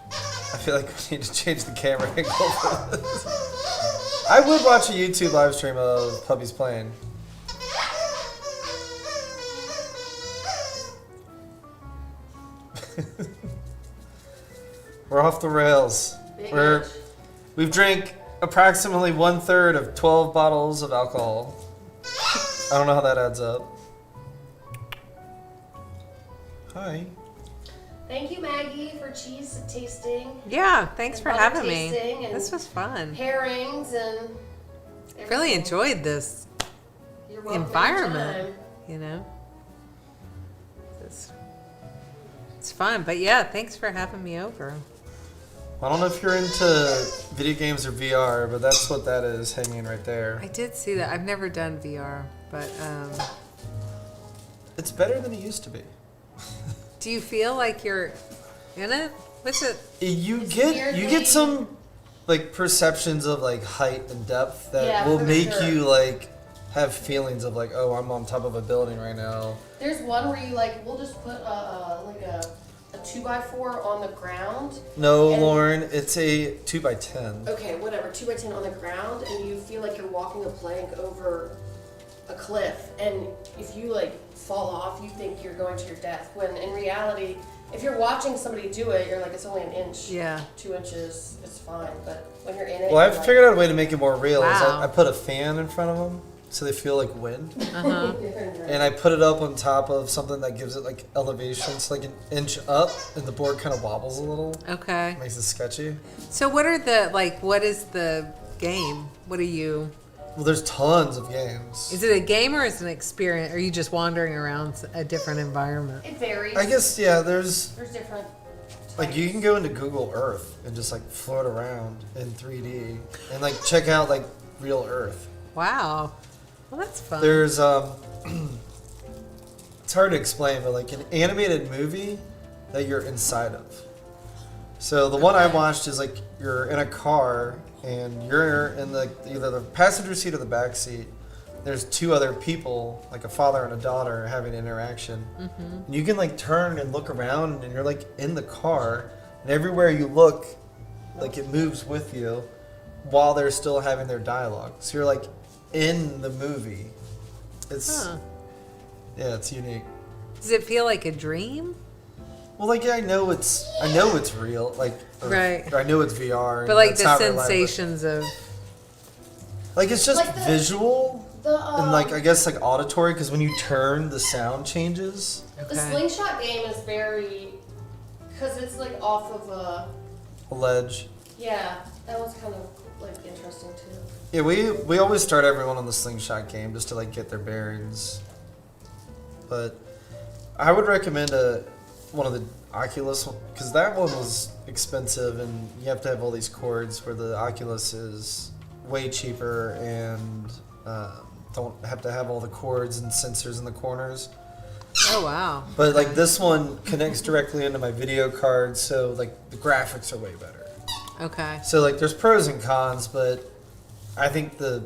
I feel like we need to change the camera angle for this. I would watch a YouTube live stream of puppies playing. We're off the rails. We've drank approximately 1/3 of 12 bottles of alcohol. I don't know how that adds up. Hi. Thank you, Maggie, for cheese tasting, Yeah, thanks for butter having me. tasting and This was fun. pairings, and Really everything. enjoyed this You're welcome environment, anytime. you know? It's fun, but yeah, thanks for having me over. I don't know if you're into video games or VR, but that's what that is hanging right there. I did see that. I've never done VR, but It's better than it used to be. do you feel like you're in it? What's it? You It's get weirdly- some like perceptions of like height and depth that Yeah, will for make sure. you like have feelings of like, oh, I'm on top of a building right now. There's one where you like, we'll just put like a 2x4 on the ground. No, And- Lauren, it's a 2x10. Okay, whatever, 2x10 on the ground, and you feel like you're walking a plank over a cliff. And if you like fall off, you think you're going to your death. When in reality, if you're watching somebody do it, you're like, it's only an inch. Yeah. 2 inches, it's fine. But when you're in it, Well, I've you're like, figured out a way to make it more real. Is Wow. I put a fan in front of them, so they feel like wind. Uh-huh. And I put it up on top of something that gives it like elevation, so like an inch up, and the board kind of wobbles a little. Okay. Makes it sketchy. So what is the game? What are you... Well, there's tons of games. Is it a game or is it an experience? Are you just wandering around a different environment? It varies. I guess, yeah, there's different. like you can go into Google Earth and just like float around in 3D and like check out like real Earth. Wow. Well, that's fun. There's it's hard to explain, but like an animated movie that you're inside of. So the one I watched is like you're in a car and you're in either the passenger seat or the back seat. There's two other people, like a father and a daughter, having an interaction. Mm-hmm. And you can like turn and look around, and you're like in the car, and everywhere you look, like it moves with you, while they're still having their dialogue. So you're like in the movie. It's yeah, it's unique. Does it feel like a dream? Well, like yeah, I know it's real, like Right. I know it's VR, But like it's the not real life, sensations of... like it's just Like the- visual and like I guess like auditory, because when you turn, the sound changes. The Okay. slingshot game is very, because it's like off of a, A ledge. yeah, that was kind of like interesting too. Yeah, we always start everyone on the slingshot game just to like get their bearings. But I would recommend one of the Oculus, because that one was expensive and you have to have all these cords, where the Oculus is way cheaper and don't have to have all the cords and sensors in the corners. Oh, wow. But like this one connects directly into my video card, so like the graphics are way better. Okay. So like there's pros and cons, but I think the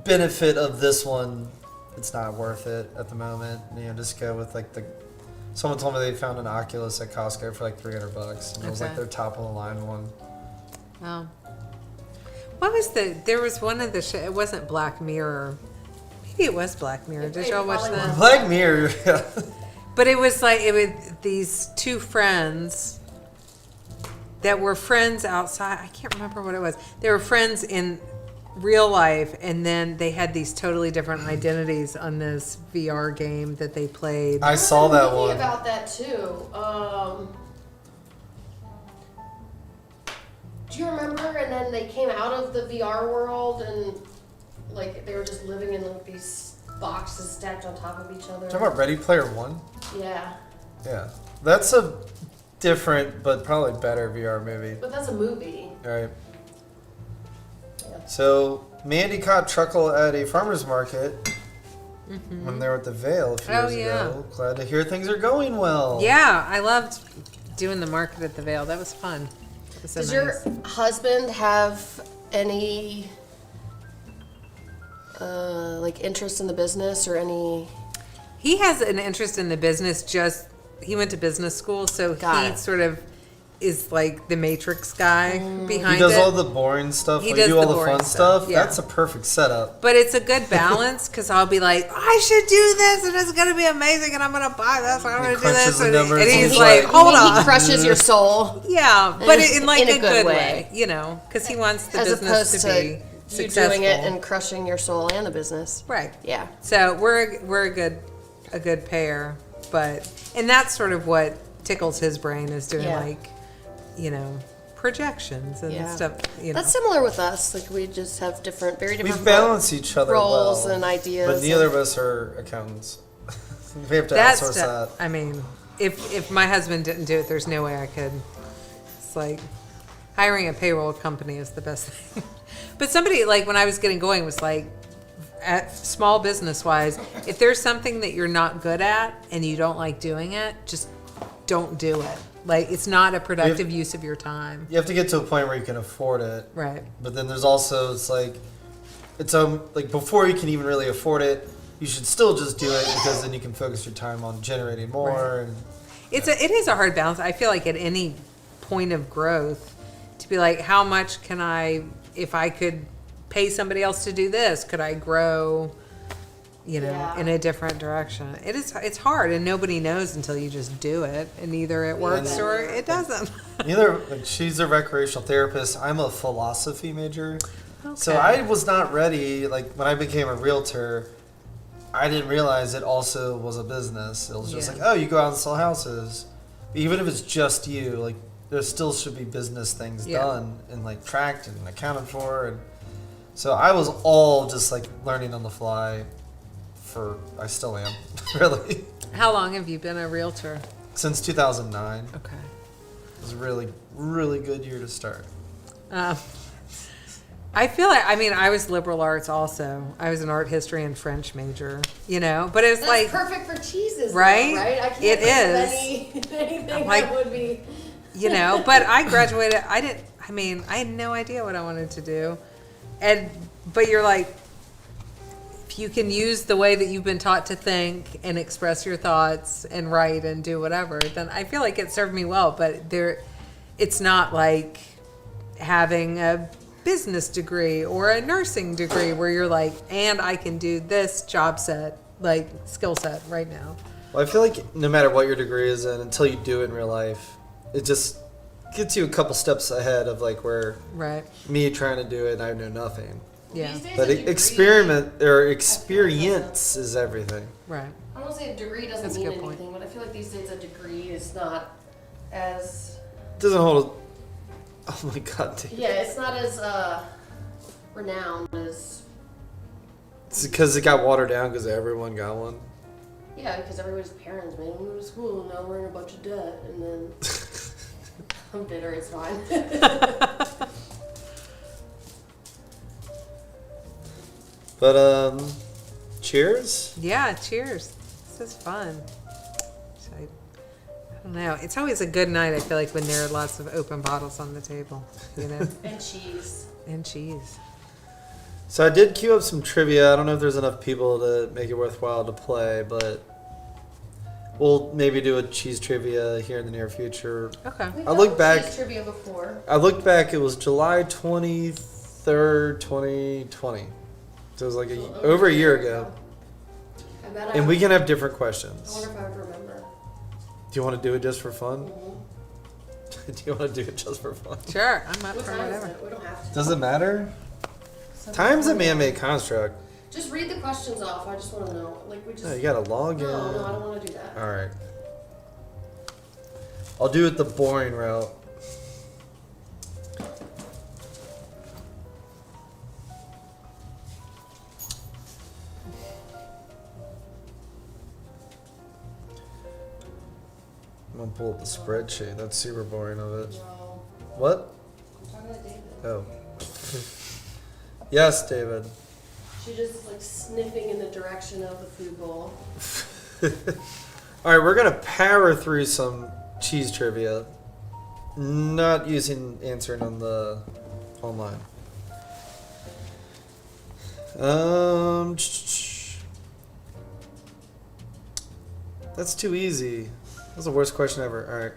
benefit of this one, it's not worth it at the moment. You know, just go with like someone told me they found an Oculus at Costco for like $300, and it was like Okay. their top of the line one. Oh. What was there was one of the it wasn't Black Mirror. Maybe it was Black Mirror. Did y'all watch probably that? Black Mirror. But it was like it was these two friends that were friends outside. I can't remember what it was. They were friends in real life, and then they had these totally different identities on this VR game that they played. I saw that thinking one. about that too. Do you remember? And then they came out of the VR world, and like they were just living in like these boxes stacked on top of each other. Talking about Ready Player One? Yeah, Yeah. That's a different but probably better VR movie. but that's a movie. All right. Yeah. So Mandy caught Truckle at a farmer's market when they were at the Vale a few Oh, years yeah. ago. Glad to hear things are going well. Yeah, I loved doing the market at the Vale. That was fun. It was so Does nice. your husband have any like interest in the business or any? He has an interest in the business. He went to business school, so Got he it. sort of is like the Matrix guy behind He does it. all the boring stuff. He When you does do all the the boring fun stuff, stuff. yeah. That's a perfect setup. But it's a good balance, because I'll be like, I should do this, and it's gonna be amazing, and I'm gonna buy this, and I'm gonna do crunches this, the and, numbers and and he's he's like, like, hold He on, crushes your soul yeah, but in like in a good way, you know, because he wants the as business opposed to to be you successful. doing it and crushing your soul and the business. Right. Yeah. So we're a good pair, and that's sort of what tickles his brain, is doing Yeah. like, you know, projections and Yeah. stuff. You know. That's similar with us. Like we just have very different We balance each other roles well, and ideas. but neither of us are accountants. We have to That's outsource that. I mean, if my husband didn't do it, there's no way I could. It's like hiring a payroll company is the best thing. But somebody, like, when I was getting going, was like, at small business wise, if there's something that you're not good at and you don't like doing it, just don't do it. Like, it's not a productive use of your time. You have to get to a point where you can afford it. Right. But then there's also, it's like before you can even really afford it, you should still just do it, because then you can focus your time on generating more. Right. And It is a hard balance. I feel like at any point of growth, to be like, how much can I, if I could pay somebody else to do this, could I grow, you know, Yeah. in a different direction? It's hard, and nobody knows until you just do it, and either it works or it doesn't. neither, like, she's a recreational therapist. I'm a philosophy major. So I was not ready. Like when I became a realtor, I didn't realize it also was a business. It was just Yeah. like, oh, you go out and sell houses. Even if it's just you, like there still should be business things Yeah. done and like tracked and accounted for. And so I was all just like learning on the fly. I still am, really. How long have you been a realtor? Since 2009. Okay. It was a really, really good year to start. I feel like, I mean, I was liberal arts also. I was an art history and French major, but it was That's like, perfect for cheeses, Right? though, right? I can't It think of anything like- that would be. but I graduated, I had no idea what I wanted to do. But you're like, if you can use the way that you've been taught to think and express your thoughts and write and do whatever, then I feel like it served me well. But it's not like having a business degree or a nursing degree where you're like, and I can do this job set, like skill set right now. Well, I feel like no matter what your degree is in, until you do it in real life, it just gets you a couple steps ahead of like where Right. me trying to do it and I know nothing. Yeah. These days, But a degree- experience is everything. Right. I don't say a degree doesn't That's a mean good point. anything, but I feel like these days a degree is not as It doesn't hold a... Oh my god, dude. yeah, it's not as renowned as It's because it got watered down because everyone got one. yeah, because everybody's parents made them go to school, and now we're in a bunch of debt, and then I'm bitter. It's fine. But cheers. Yeah, cheers. This is fun. So I don't know. It's always a good night, I feel like, when there are lots of open bottles on the table, And cheese. and cheese. So I did queue up some trivia. I don't know if there's enough people to make it worthwhile to play, but we'll maybe do a cheese trivia here in the near future. Okay. We've I done look back- cheese trivia before. I looked back, it was July 23rd, 2020. So it was like over a year ago. I bet And I we can have different I questions. wonder if I would remember. Do you want to do it just for fun? Do you want to do it just for fun? Sure, I'm up What for time is whatever. it? We don't have to. Does it matter? Something Time's a like that. man-made construct. Just read the questions off. I just want to know. Like we just. No, you gotta log in. No, I don't want to do that. Alright. I'll do it the boring route. I'm gonna pull up the spreadsheet. That's super boring of it. No, What? I'm talking to David. Oh. Yes, David. She just is like sniffing in the direction of the food bowl. Alright, we're gonna power through some cheese trivia. Not using answering on the online. That's too easy. That's the worst question ever. Alright.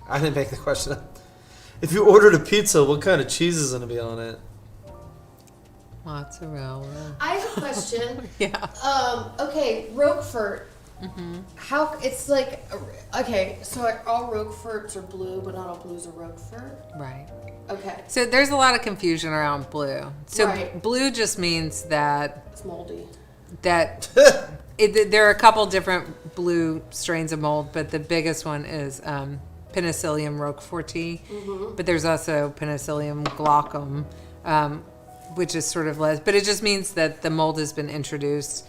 I didn't make the question up. If you ordered a pizza, what kind of cheese is gonna be on it? Mozzarella. I have a question. Yeah. Okay, Roquefort. How it's like okay, so all Roqueforts are blue, but not all blues are Roquefort. Right. Okay, So there's a lot of confusion around blue. So Right. blue just means that it's moldy. there are a couple different blue strains of mold, but the biggest one is Penicillium roqueforti. But there's also Penicillium glaucum, which is sort of less. But it just means that the mold has been introduced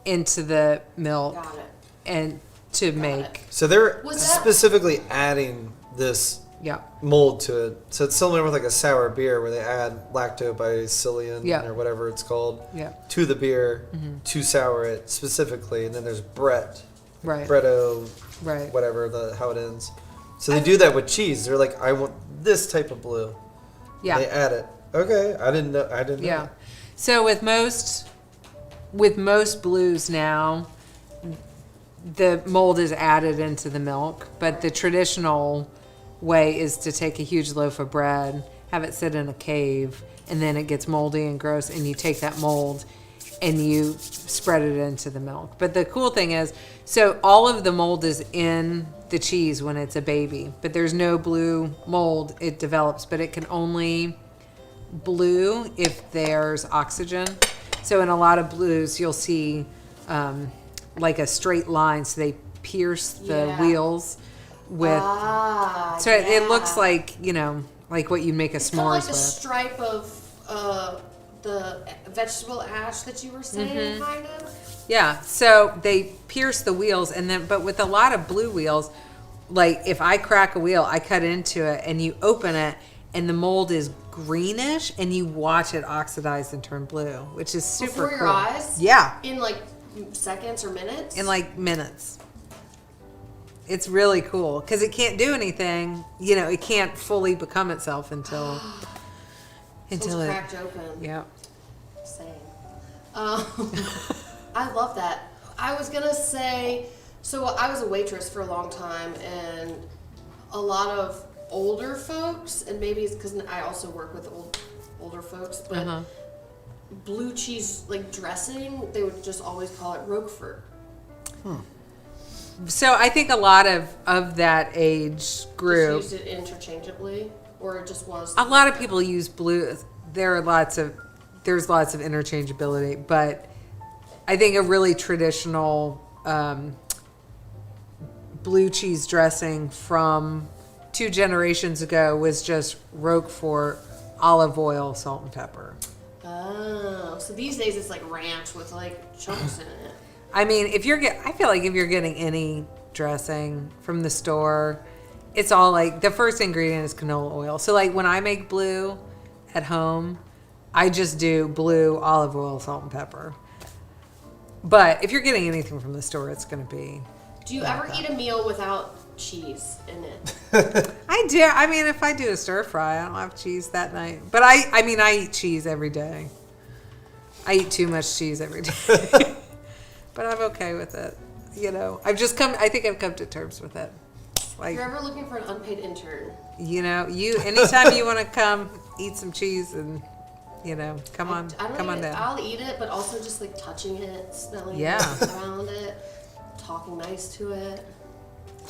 into the milk Got it. and to make. So they're Was that- specifically adding this Yeah. mold to it. So it's similar with like a sour beer where they add lactobacillin Yeah. or whatever it's called Yeah. to the beer to sour it specifically. And then there's Brett, Right. Bretto, Right. whatever how it ends. So they do that with cheese. They're like, I want this type of blue. Yeah. They add it. Okay, I didn't know. I didn't know. Yeah. So with most blues now, the mold is added into the milk, but the traditional way is to take a huge loaf of bread, have it sit in a cave, and then it gets moldy and gross, and you take that mold and you spread it into the milk. But the cool thing is, so all of the mold is in the cheese when it's a baby, but there's no blue mold. It develops, but it can only blue if there's oxygen. So in a lot of blues, you'll see like a straight line, so they pierce the wheels with. So it looks like, like what you make a it's s'mores kind of like the with. stripe of the vegetable ash that you were saying, kind of. Yeah, so they pierce the wheels, but with a lot of blue wheels, like if I crack a wheel, I cut into it, and you open it, and the mold is greenish, and you watch it oxidize and turn blue, which is super cool. Before your eyes? Yeah. In like seconds or minutes? In like minutes. It's really cool because it can't do anything. It can't fully become itself until It's cracked open. Yeah. Same. I love that. I was gonna say, so I was a waitress for a long time, and a lot of older folks, and maybe it's because I also work with older folks, but blue cheese like dressing, they would just always call it Roquefort. So I think a lot of that age group Just used it interchangeably, or it just was. a lot of people use blue. There's lots of interchangeability, but I think a really traditional blue cheese dressing from 2 generations ago was just Roquefort, olive oil, salt, and pepper. Oh, so these days it's like ranch with like chunks in it. I mean, I feel like if you're getting any dressing from the store, it's all like the first ingredient is canola oil. So like when I make blue at home, I just do blue, olive oil, salt, and pepper. But if you're getting anything from the store, it's going to be. Do you ever eat a meal without cheese in it? I do. I mean, if I do a stir fry, I don't have cheese that night. But I eat cheese every day. I eat too much cheese every day. But I'm okay with it. I think I've come to terms with it. Like, If you're ever looking for an unpaid intern. Anytime you want to come eat some cheese and, come on down. I'll eat it, but also just like touching it, smelling it, around it, talking nice to it.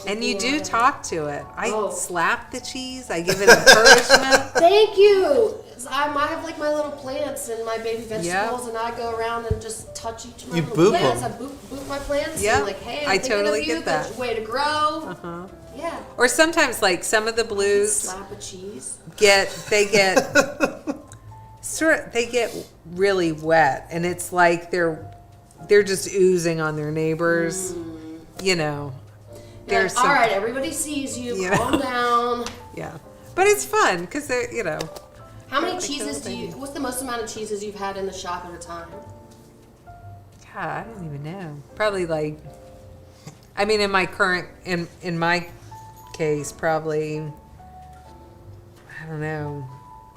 And you do talk to it. I slap the cheese. I give it encouragement. Thank you. I have like my little plants and my baby vegetables, and I go around and just touch each of my little plants. Them. I boop my plants. Yeah, And like, hey, I I'm thinking totally of you. get that. Good way to grow. Yeah. Or sometimes, like some of the blues Slap of cheese. they get really wet, and it's like they're just oozing on their neighbors. There's all right, everybody sees you. Calm down. Yeah, but it's fun because they're How many cheeses what's the most amount of cheeses you've had in the shop at a time? God, I don't even know. Probably like, I mean, in my case, probably, I don't know,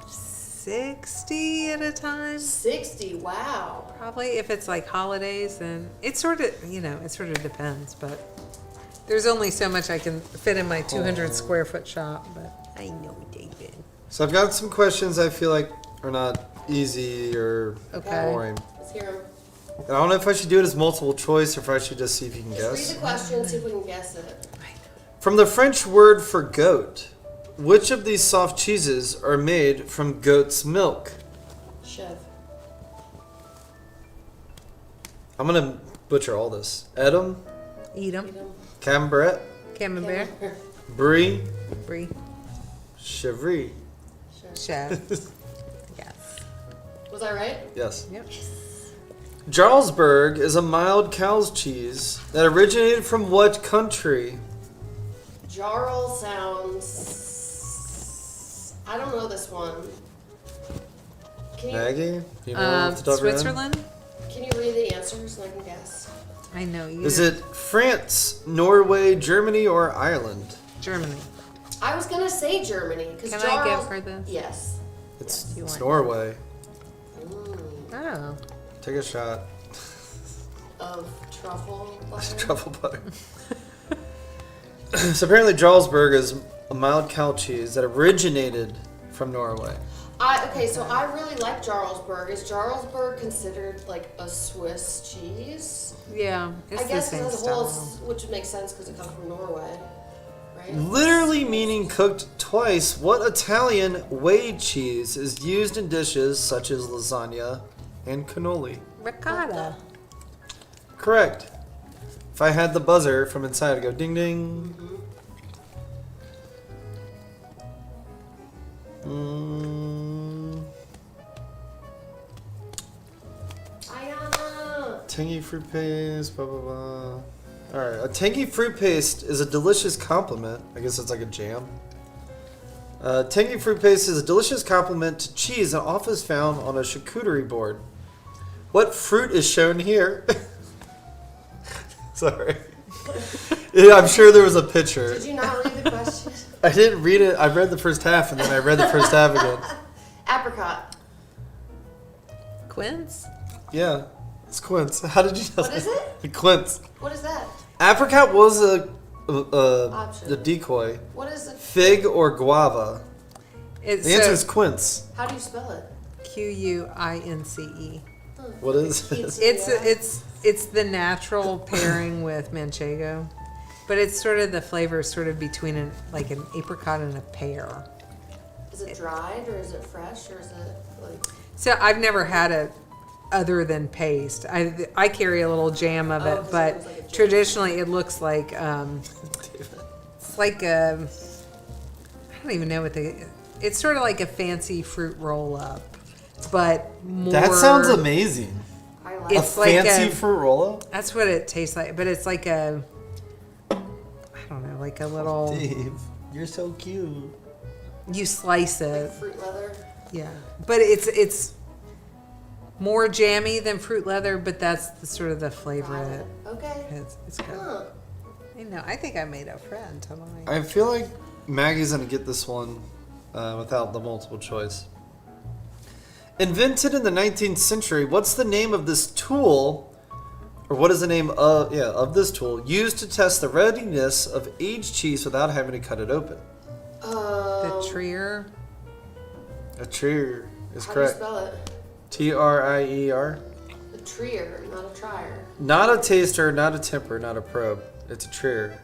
60 at a time. 60, wow. Probably if it's like holidays, and it sort of depends, but there's only so much I can fit in my 200 square foot shop, but I know David. So I've got some questions I feel like are not easy or boring. Let's hear them. And I don't know if I should do it as multiple choice or if I should just see if you can Just guess. read the question, see if we can guess it. From the French word for goat, which of these soft cheeses are made from goat's milk? Chev. I'm going to butcher all this. Edam, Eat them. Camembert, Camembert. Brie, Brie. Chevre. Chef. Yes. Was I right? Yes. Yep. Jarlsberg is a mild cow's cheese that originated from what country? Jarl sounds. I don't know this one. Can you, Maggie? You know off the top of your head? Switzerland? can you read the answers so I can guess? I know you. Is it France, Norway, Germany, or Ireland? Germany? I was gonna say Germany because Can Jarl. I give her this? Yes. It's You want- Norway. Oh. Take a shot. Of truffle butter. Truffle butter. So apparently Jarlsberg is a mild cow cheese that originated from Norway. Okay, so I really like Jarlsberg. Is Jarlsberg considered like a Swiss cheese? Yeah. It's I guess the same as a whole, style. which would make sense because it comes from Norway. right? Literally meaning cooked twice, what Italian whey cheese is used in dishes such as lasagna and cannoli? Ricotta. Correct. If I had the buzzer from inside, I'd go ding ding. Ayana. Tangy fruit paste, blah blah blah. Alright, a tangy fruit paste is a delicious complement. I guess it's like a jam. Tangy fruit paste is a delicious complement to cheese and often is found on a charcuterie board. What fruit is shown here? Sorry. Yeah, I'm sure there was a picture. Did you not read the question? I didn't read it. I read the first half and then I read the first half again. Apricot. Quince? Yeah, it's quince. How did you know What is it? Quince. What is that? Apricot was a Option. decoy. What is it? Fig or guava? It's The answer is quince. How do you spell it? Quince. What is it? It's the natural pairing with manchego, but it's sort of the flavor is sort of between an apricot and a pear. Is it dried or is it fresh or is it like? So I've never had it other than paste. I carry a little jam of it, 'cause it but looks like a jam. traditionally it looks like it's like a I don't even know what it's sort of like a fancy fruit roll up, but more. That sounds amazing. I like It's A like fancy a- fruit roll-up? That's what it tastes like, but it's like I don't know, like a little. Dave, you're so cute. You slice like it, fruit leather. yeah, but it's more jammy than fruit leather, but that's the sort of the flavor Got of it. it. Okay. It's good. Huh. I think I made a friend tonight. I feel like Maggie's gonna get this one without the multiple choice. Invented in the 19th century, what's the name of this tool, or what is the name of this tool used to test the readiness of aged cheese without having to cut it open? The Trier. A trier is How correct. do you spell it? Trier. A trier, not a trier. Not a taster, not a temper, not a probe. It's a trier.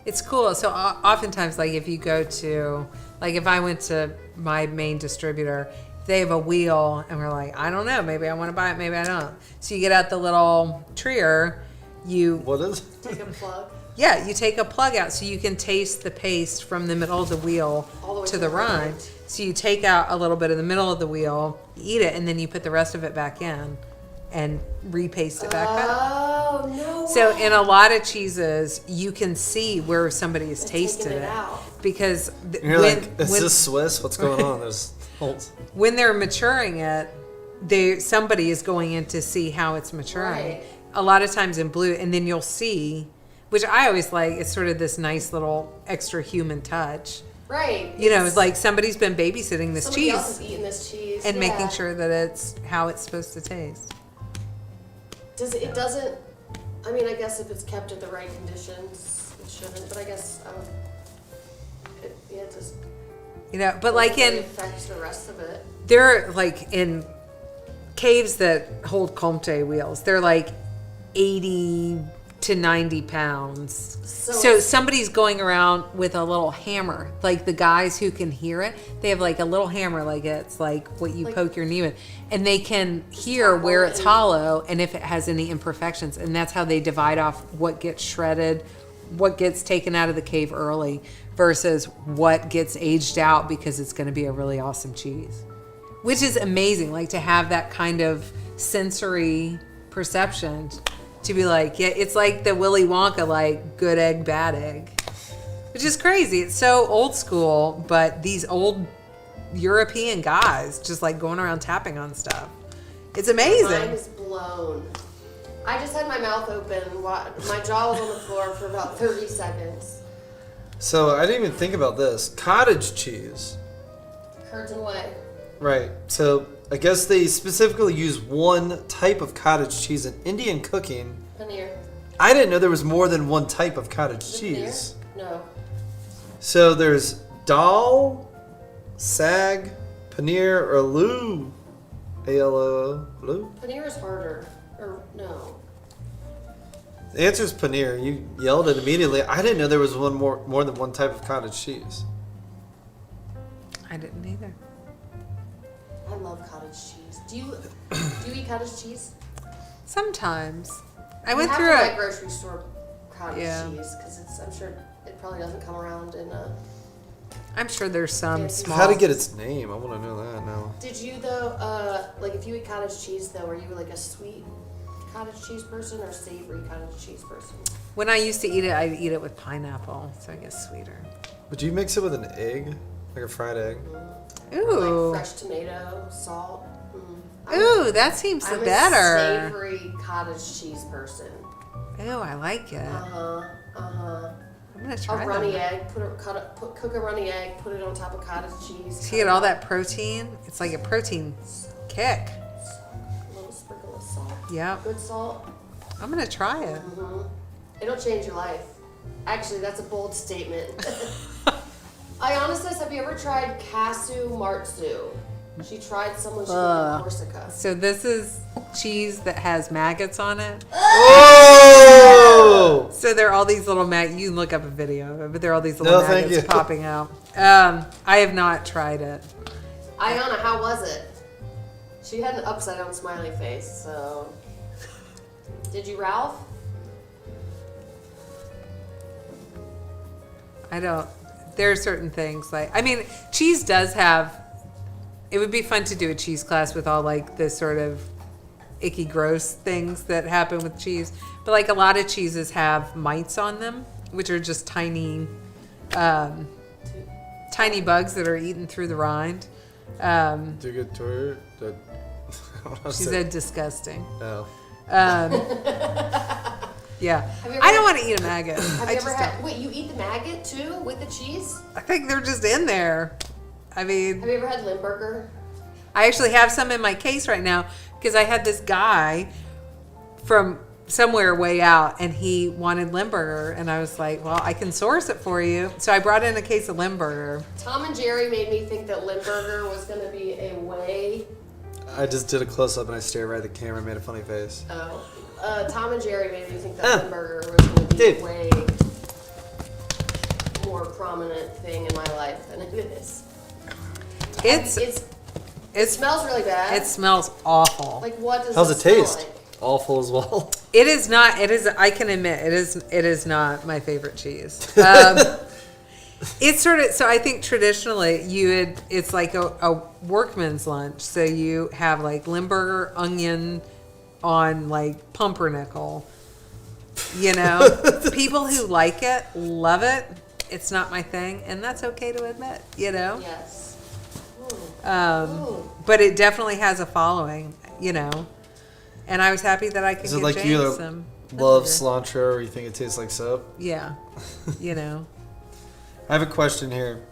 It's cool. So oftentimes, like if you go to, like if I went to my main distributor, they have a wheel, and we're like, I don't know, maybe I want to buy it, maybe I don't. So you get out the little Trier, What is it? Take a plug. Yeah, you take a plug out so you can taste the paste from the middle of the wheel All the way to the rind. rind. So you take out a little bit of the middle of the wheel, eat it, and then you put the rest of it back in and repaste it back up. Oh no. So way. in a lot of cheeses, you can see where somebody has tasted taking it it out. because You're like, is this Swiss? What's going on? There's holes. when they're maturing it, somebody is going in to see how it's maturing. Right. A lot of times in blue, and then you'll see, which I always like, it's sort of this nice little extra human touch. Right. You know, it's like somebody's been babysitting this Somebody else cheese is eating this cheese and yeah. making sure that it's how it's supposed to taste. It doesn't. I mean, I guess if it's kept at the right conditions, it shouldn't. But I guess it just. You know, but like really in affects the rest of it. they're like in caves that hold Comte wheels, they're like 80 to 90 pounds. So somebody's going around with a little hammer, like the guys who can hear it, they have like a little hammer, like it's like what you poke your knee with, and they can hear where it's hollow and if it has any imperfections, and that's how they divide off what gets shredded, what gets taken out of the cave early versus what gets aged out because it's going to be a really awesome cheese, which is amazing, like to have that kind of sensory perception. To be like, yeah, it's like the Willy Wonka, like good egg, bad egg, which is crazy. It's so old school, but these old European guys just like going around tapping on stuff. It's amazing. Mine is blown. I just had my mouth open. My jaw was on the floor for about 30 seconds. So I didn't even think about this. Cottage cheese. Curds and whey. Right. So I guess they specifically use one type of cottage cheese in Indian cooking. Paneer. I didn't know there was more than one type of cottage Is it cheese. paneer? No. So there's dal, sag, paneer, or aloo. A-L-O, aloo? Paneer is harder. Or no. The answer is paneer. You yelled it immediately. I didn't know there was more than one type of cottage cheese. I didn't either. I love cottage cheese. Do you eat cottage cheese? Sometimes. I You went have through to a. buy grocery store cottage Yeah. cheese because I'm sure it probably doesn't come around in a. I'm sure there's some Fancy. small. How to get its name? I want to know that now. Did you though? Like if you eat cottage cheese though, are you like a sweet cottage cheese person or savory cottage cheese person? When I used to eat it, I'd eat it with pineapple, so I guess sweeter. Would you mix it with an egg, like a fried egg? Ooh. Like fresh tomato, salt. Ooh, that seems I'm better. a savory cottage cheese person. Ooh, I like it. I'm gonna try A runny that. egg. Cook a runny egg. Put it on top of cottage cheese. So you get all that protein. It's like a protein kick. A little sprinkle of salt. Yep. Good salt. I'm gonna try it. It'll change your life. Actually, that's a bold statement. I honestly, have you ever tried Casu Martzu? She tried some when she lived in Corsica. So this is cheese that has maggots on it. Oh! So there are all these little You can look up a video of it, but there are all these little No, thank maggots you. popping out. I have not tried it. Ayana, how was it? She had an upside down smiley face, so. Did you, Ralph? I don't. There are certain things cheese does have. It would be fun to do a cheese class with all like the sort of icky, gross things that happen with cheese. But like a lot of cheeses have mites on them, which are just tiny bugs that are eaten through the rind. Do you get to it? She said disgusting. No. Yeah. Have you ever I don't want to eat a maggot. Have I you just ever had? don't. Wait, you eat the maggot too with the cheese? I think they're just in there. I mean, Have you ever had Limburger? I actually have some in my case right now because I had this guy from somewhere way out and he wanted Limburger and I was like, well, I can source it for you. So I brought in a case of Limburger. Tom and Jerry made me think that Limburger was going to be a way. I just did a close up and I stared right at the camera and made a funny face. Tom and Jerry made me think that Limburger was going to be Dude. a way more prominent thing in my life than it is. It smells really bad. It smells awful. Like what does How's it it smell taste? like? Awful as well. It is not. It is. I can admit it is not my favorite cheese. It's sort of. So I think traditionally it's like a workman's lunch. So you have like Limburger onion on like pumpernickel. You know, people who like it love it. It's not my thing, and that's okay to admit. You know. Yes. But it definitely has a following. You know. And I was happy that I could Is it get like James you some. love Limburger. cilantro or you think it tastes like soap? Yeah. You know. I have a question here.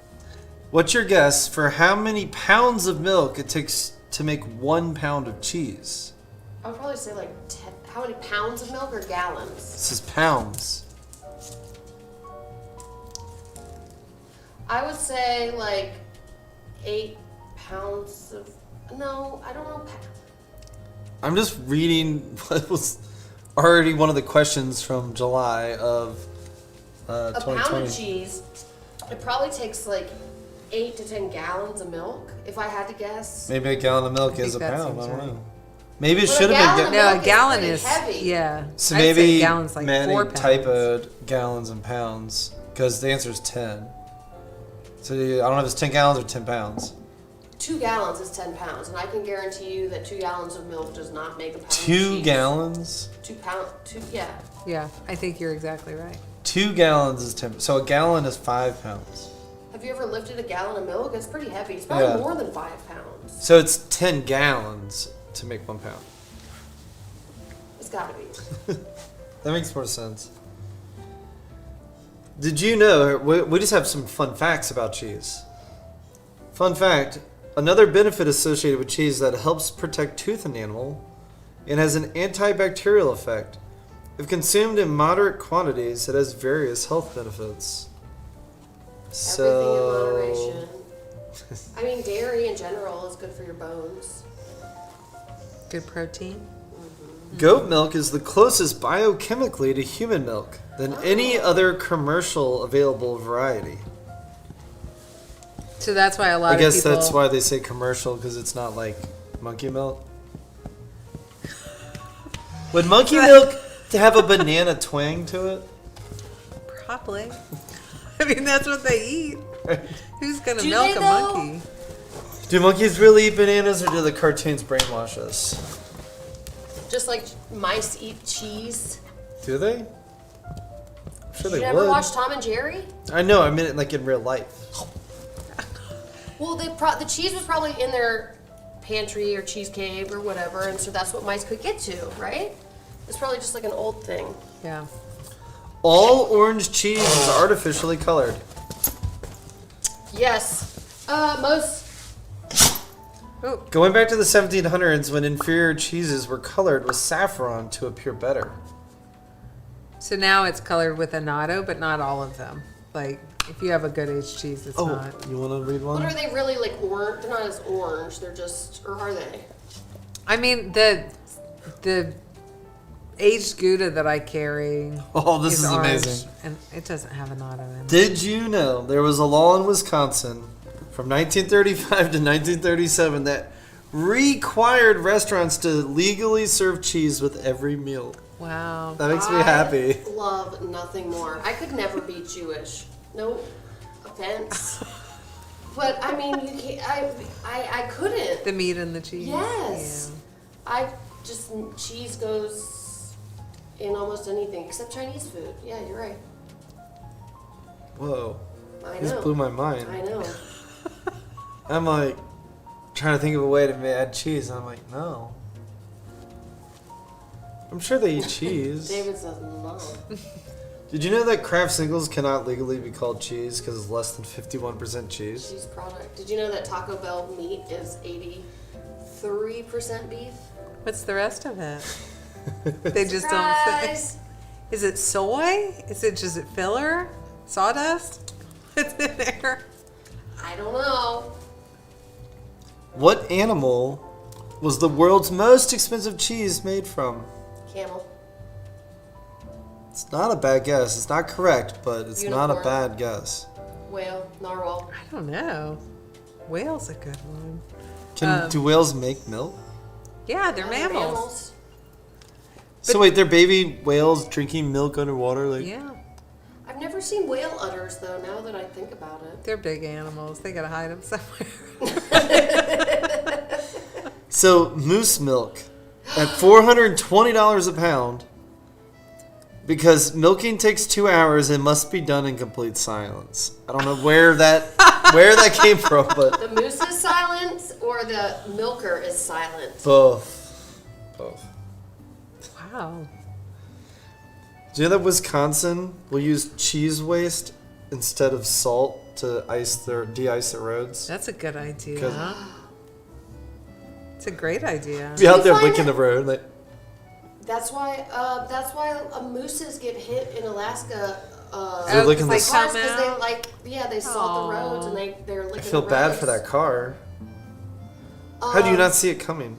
What's your guess for how many pounds of milk it takes to make 1 pound of cheese? I would probably say like 10. How many pounds of milk or gallons? This is pounds. I would say like 8 pounds of. No, I don't know. I'm just reading what was already one of the questions from July of A 2020. pound of cheese. It probably takes like 8 to 10 gallons of milk, if I had to guess. Maybe a gallon of milk is a that pound. I seems don't right. know. Maybe it But a should have gallon been. of No, milk a is gallon pretty is heavy. yeah. So I'd say maybe a gallon's like 4 Manny pounds. typoed gallons and pounds because the answer is 10. So I don't know if it's 10 gallons or 10 pounds. 2 gallons is 10 pounds, and I can guarantee you that 2 gallons of milk does not make a pound of 2 cheese. gallons? 2 pound, 2, yeah. Yeah, I think you're exactly right. 2 gallons is 10. So a gallon is 5 pounds. Have you ever lifted a gallon of milk? It's pretty heavy. It's probably Yeah. more than 5 pounds. So it's 10 gallons to make 1 pound. It's gotta be. That makes more sense. Did you know, we just have some fun facts about cheese. Fun fact, another benefit associated with cheese that helps protect tooth enamel and has an antibacterial effect. If consumed in moderate quantities, it has various health benefits. Everything in moderation. I mean, dairy in general is good for your bones. Good protein. Goat milk is the closest biochemically to human milk than any other commercial available variety. So that's why a lot I of guess people. that's why they say commercial, because it's not like monkey milk. Would monkey milk to have a banana twang to it? Probably. I mean, that's what they eat. Who's gonna Do milk they, a though? monkey? Do monkeys really eat bananas, or do the cartoons brainwash us? Just like mice eat cheese. Do they? I'm sure Did they you ever would. watch Tom and Jerry? I know. I mean it like in real life. Well, the cheese was probably in their pantry or cheese cave or whatever, and so that's what mice could get to, right? It's probably just like an old thing. Yeah. All orange cheese is artificially colored. Yes. Most. Oh, Going back to the 1700s, when inferior cheeses were colored with saffron to appear better. so now it's colored with annatto, but not all of them. Like, if you have a good aged cheese, it's not. You want to read one? What are they really like orange? They're not as orange. They're just, or are they? I mean, the aged Gouda that I carry. Oh, this is orange, amazing. and it doesn't have annatto in it. Did you know there was a law in Wisconsin from 1935 to 1937 that required restaurants to legally serve cheese with every meal? Wow. That makes me happy. I love nothing more. I could never be Jewish. No offense. But I mean, you can't. I couldn't. The meat and the cheese. Yes. Cheese goes in almost anything except Chinese food. Yeah, you're right. Whoa. I This know. blew my mind. I know. I'm like trying to think of a way to add cheese, and I'm like, no. I'm sure they eat cheese. David says no. Did you know that Kraft Singles cannot legally be called cheese because it's less than 51% cheese? Cheese product. Did you know that Taco Bell meat is 83% beef? What's the rest of it? They just don't say. Surprise! Is it soy? Is it just filler? Sawdust? What's in there? I don't know. What animal was the world's most expensive cheese made from? Camel. It's not a bad guess. It's not correct, but it's not a Unicorn. bad guess. Whale. Narwhal. I don't know. Whale's a good one. Do whales make milk? Yeah, they're Other mammals. So wait, they're baby whales drinking milk underwater? Like, Yeah, I've never seen whale udders though. Now that I think about it. they're big animals. They gotta hide them somewhere. So moose milk at $420 a pound because milking takes 2 hours and must be done in complete silence. I don't know where that came from, but The moose is silent or the milker is silent? both. Wow. Do you know that Wisconsin will use cheese waste instead of salt to de-ice their roads? That's a good idea. 'Cause- It's a great idea. Be out you there find licking it- the road. Like, That's why mooses get hit in Alaska. They're licking they the- come because out. they salt the roads and they're licking I feel the bad roads. for that car. How do you not see it coming?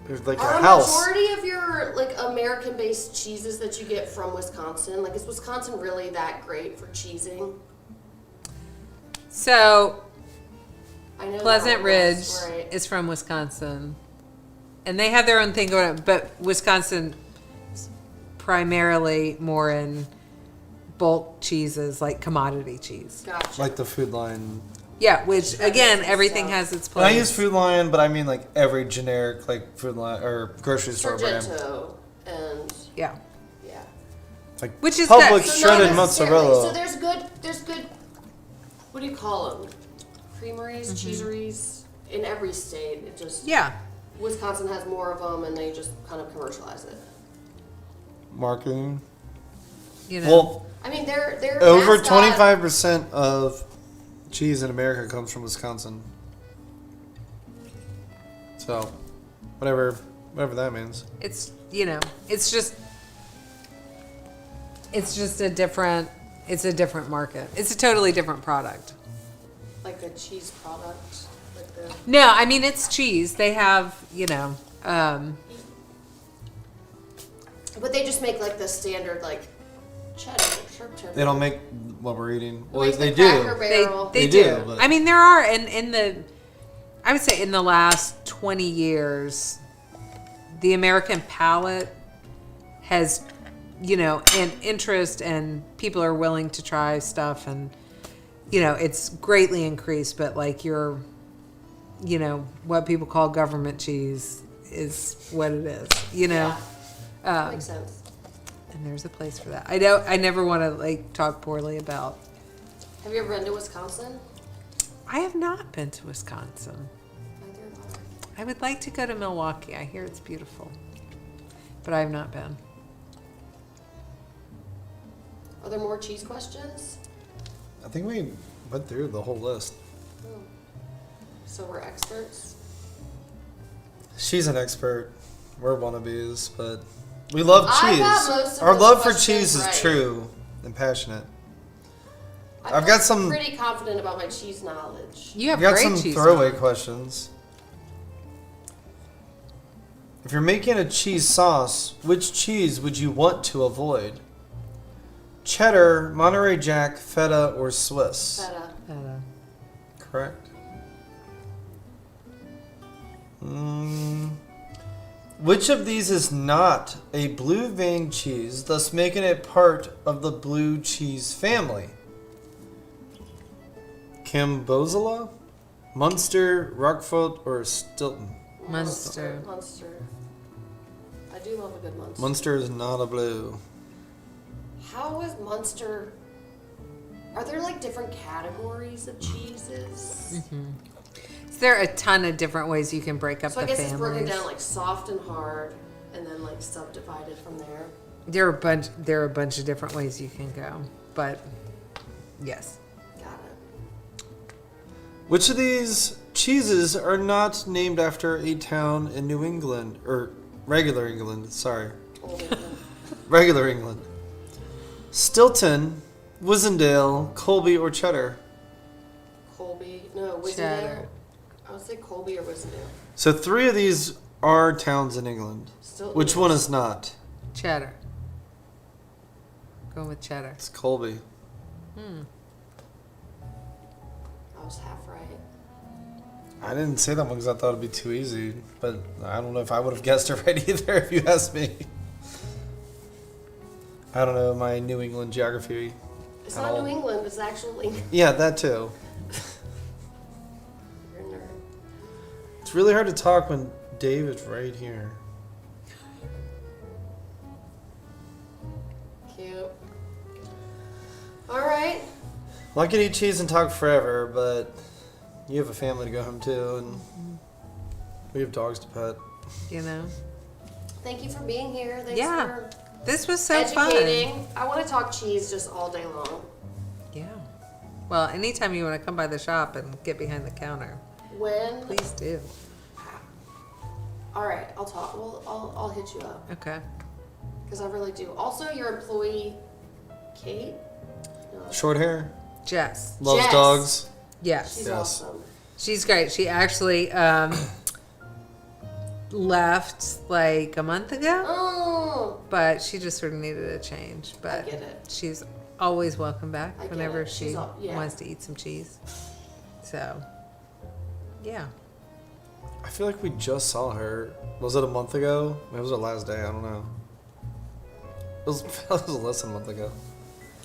There's like Are a a house. majority of your like American-based cheeses that you get from Wisconsin, like is Wisconsin really that great for cheesing? So I know Pleasant that Ridge was, right. is from Wisconsin, and they have their own thing going on. But Wisconsin primarily more in bulk cheeses, like commodity cheese. Gotcha. Like the Food Line. Yeah, which again, makes everything sense. has its When I place. use Food Line, but I mean like every generic like Food Line or grocery store brand. Sargento and Yeah, yeah. Like Which is Publix good. So shredded not necessarily. mozzarella. So there's good. What do you call them? Creameries, cheeseries in every state. It just yeah. Wisconsin has more of them, and they just kind of commercialize it. Marketing. You know, Well, I mean, they're over mascot- 25% of cheese in America comes from Wisconsin. So, whatever that means. it's it's just a different market. It's a totally different product. like the cheese product, like the No, I mean it's cheese. They have But they just make like the standard like cheddar, sharp cheddar. They don't make what we're eating. Well, Like they the do. Cracker Barrel. They They do. do, but- I mean, there are I would say in the last 20 years, the American palate has, an interest, and people are willing to try stuff, and it's greatly increased. But like what people call government cheese is what it is. Yeah. Makes sense. And there's a place for that. I never want to like talk poorly about. Have you ever been to Wisconsin? I have not been to Wisconsin. Neither have I. I would like to go to Milwaukee. I hear it's beautiful, but I have not been. Are there more cheese questions? I think we went through the whole list. So we're experts. She's an expert. We're wannabes, but we love I cheese. got most of Our those love for questions cheese is right. true and passionate. I I've feel got some- pretty confident about my cheese knowledge. You have I've got great some cheese. throwaway questions. If you're making a cheese sauce, which cheese would you want to avoid? Cheddar, Monterey Jack, feta, or Swiss? Feta. Correct. Which of these is not a blue vein cheese, thus making it part of the blue cheese family? Cambozola, Munster, Roquefort, or Stilton? Munster. Munster. I do love a good Munster. Munster is not a blue. How is Munster? Are there like different categories of cheeses? There are a ton of different ways you can break up So I the guess it's broken families. down like soft and hard, and then like subdivided from there. There are a bunch of different ways you can go, but yes. Got it. Which of these cheeses are not named after a town in New England, or regular England, sorry. Old England. Regular England. Stilton, Wissendale, Colby, or Cheddar? Colby. No, Wissendale. Cheddar. I would say Colby or Wissendale. So 3 of these are towns in England. Still Which one is not? Cheddar. Going with cheddar. It's Colby. I was half right. I didn't say that one because I thought it'd be too easy, but I don't know if I would have guessed it right either if you asked me. I don't know my New England geography. It's at not all. New England. It's actual England. Yeah, that too. You're a nerd. It's really hard to talk when Dave is right here. Cute. All right. Well, I could eat cheese and talk forever, but you have a family to go home to, and we have dogs to pet. Thank you for being here. Thanks Yeah. for This was so educating. I want to talk cheese just all day long. fun. Yeah. Well, anytime you want to come by the shop and get behind the counter, When? please do. All right, I'll talk. Well, I'll hit you up Okay. because I really do. Also, your employee, Kate. No, Short hair, Jess. loves Jess. dogs. Yes. she's Yes. awesome. She's great. She actually left like a month ago, Oh, but she just sort of needed a change. But get it. she's always welcome back I get whenever it. she She's yeah. wants to eat some cheese. So, yeah. I feel like we just saw her. Was it a month ago? It was her last day. I don't know. It was, it was less than a month ago.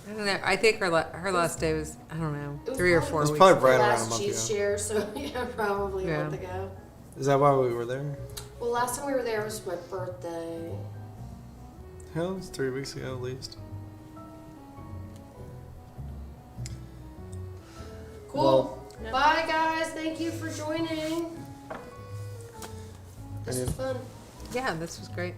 I don't know. I think her last day was, I don't know, It was 3 or probably- 4 It was weeks. probably The right around a last month cheese ago. share, so yeah, probably a Yeah. month ago. Is that why we were there? Well, last time we were there was my birthday. Hell, it was 3 weeks ago at least. Cool. Bye, guys. Thank you for joining. This was fun. Yeah, this was great.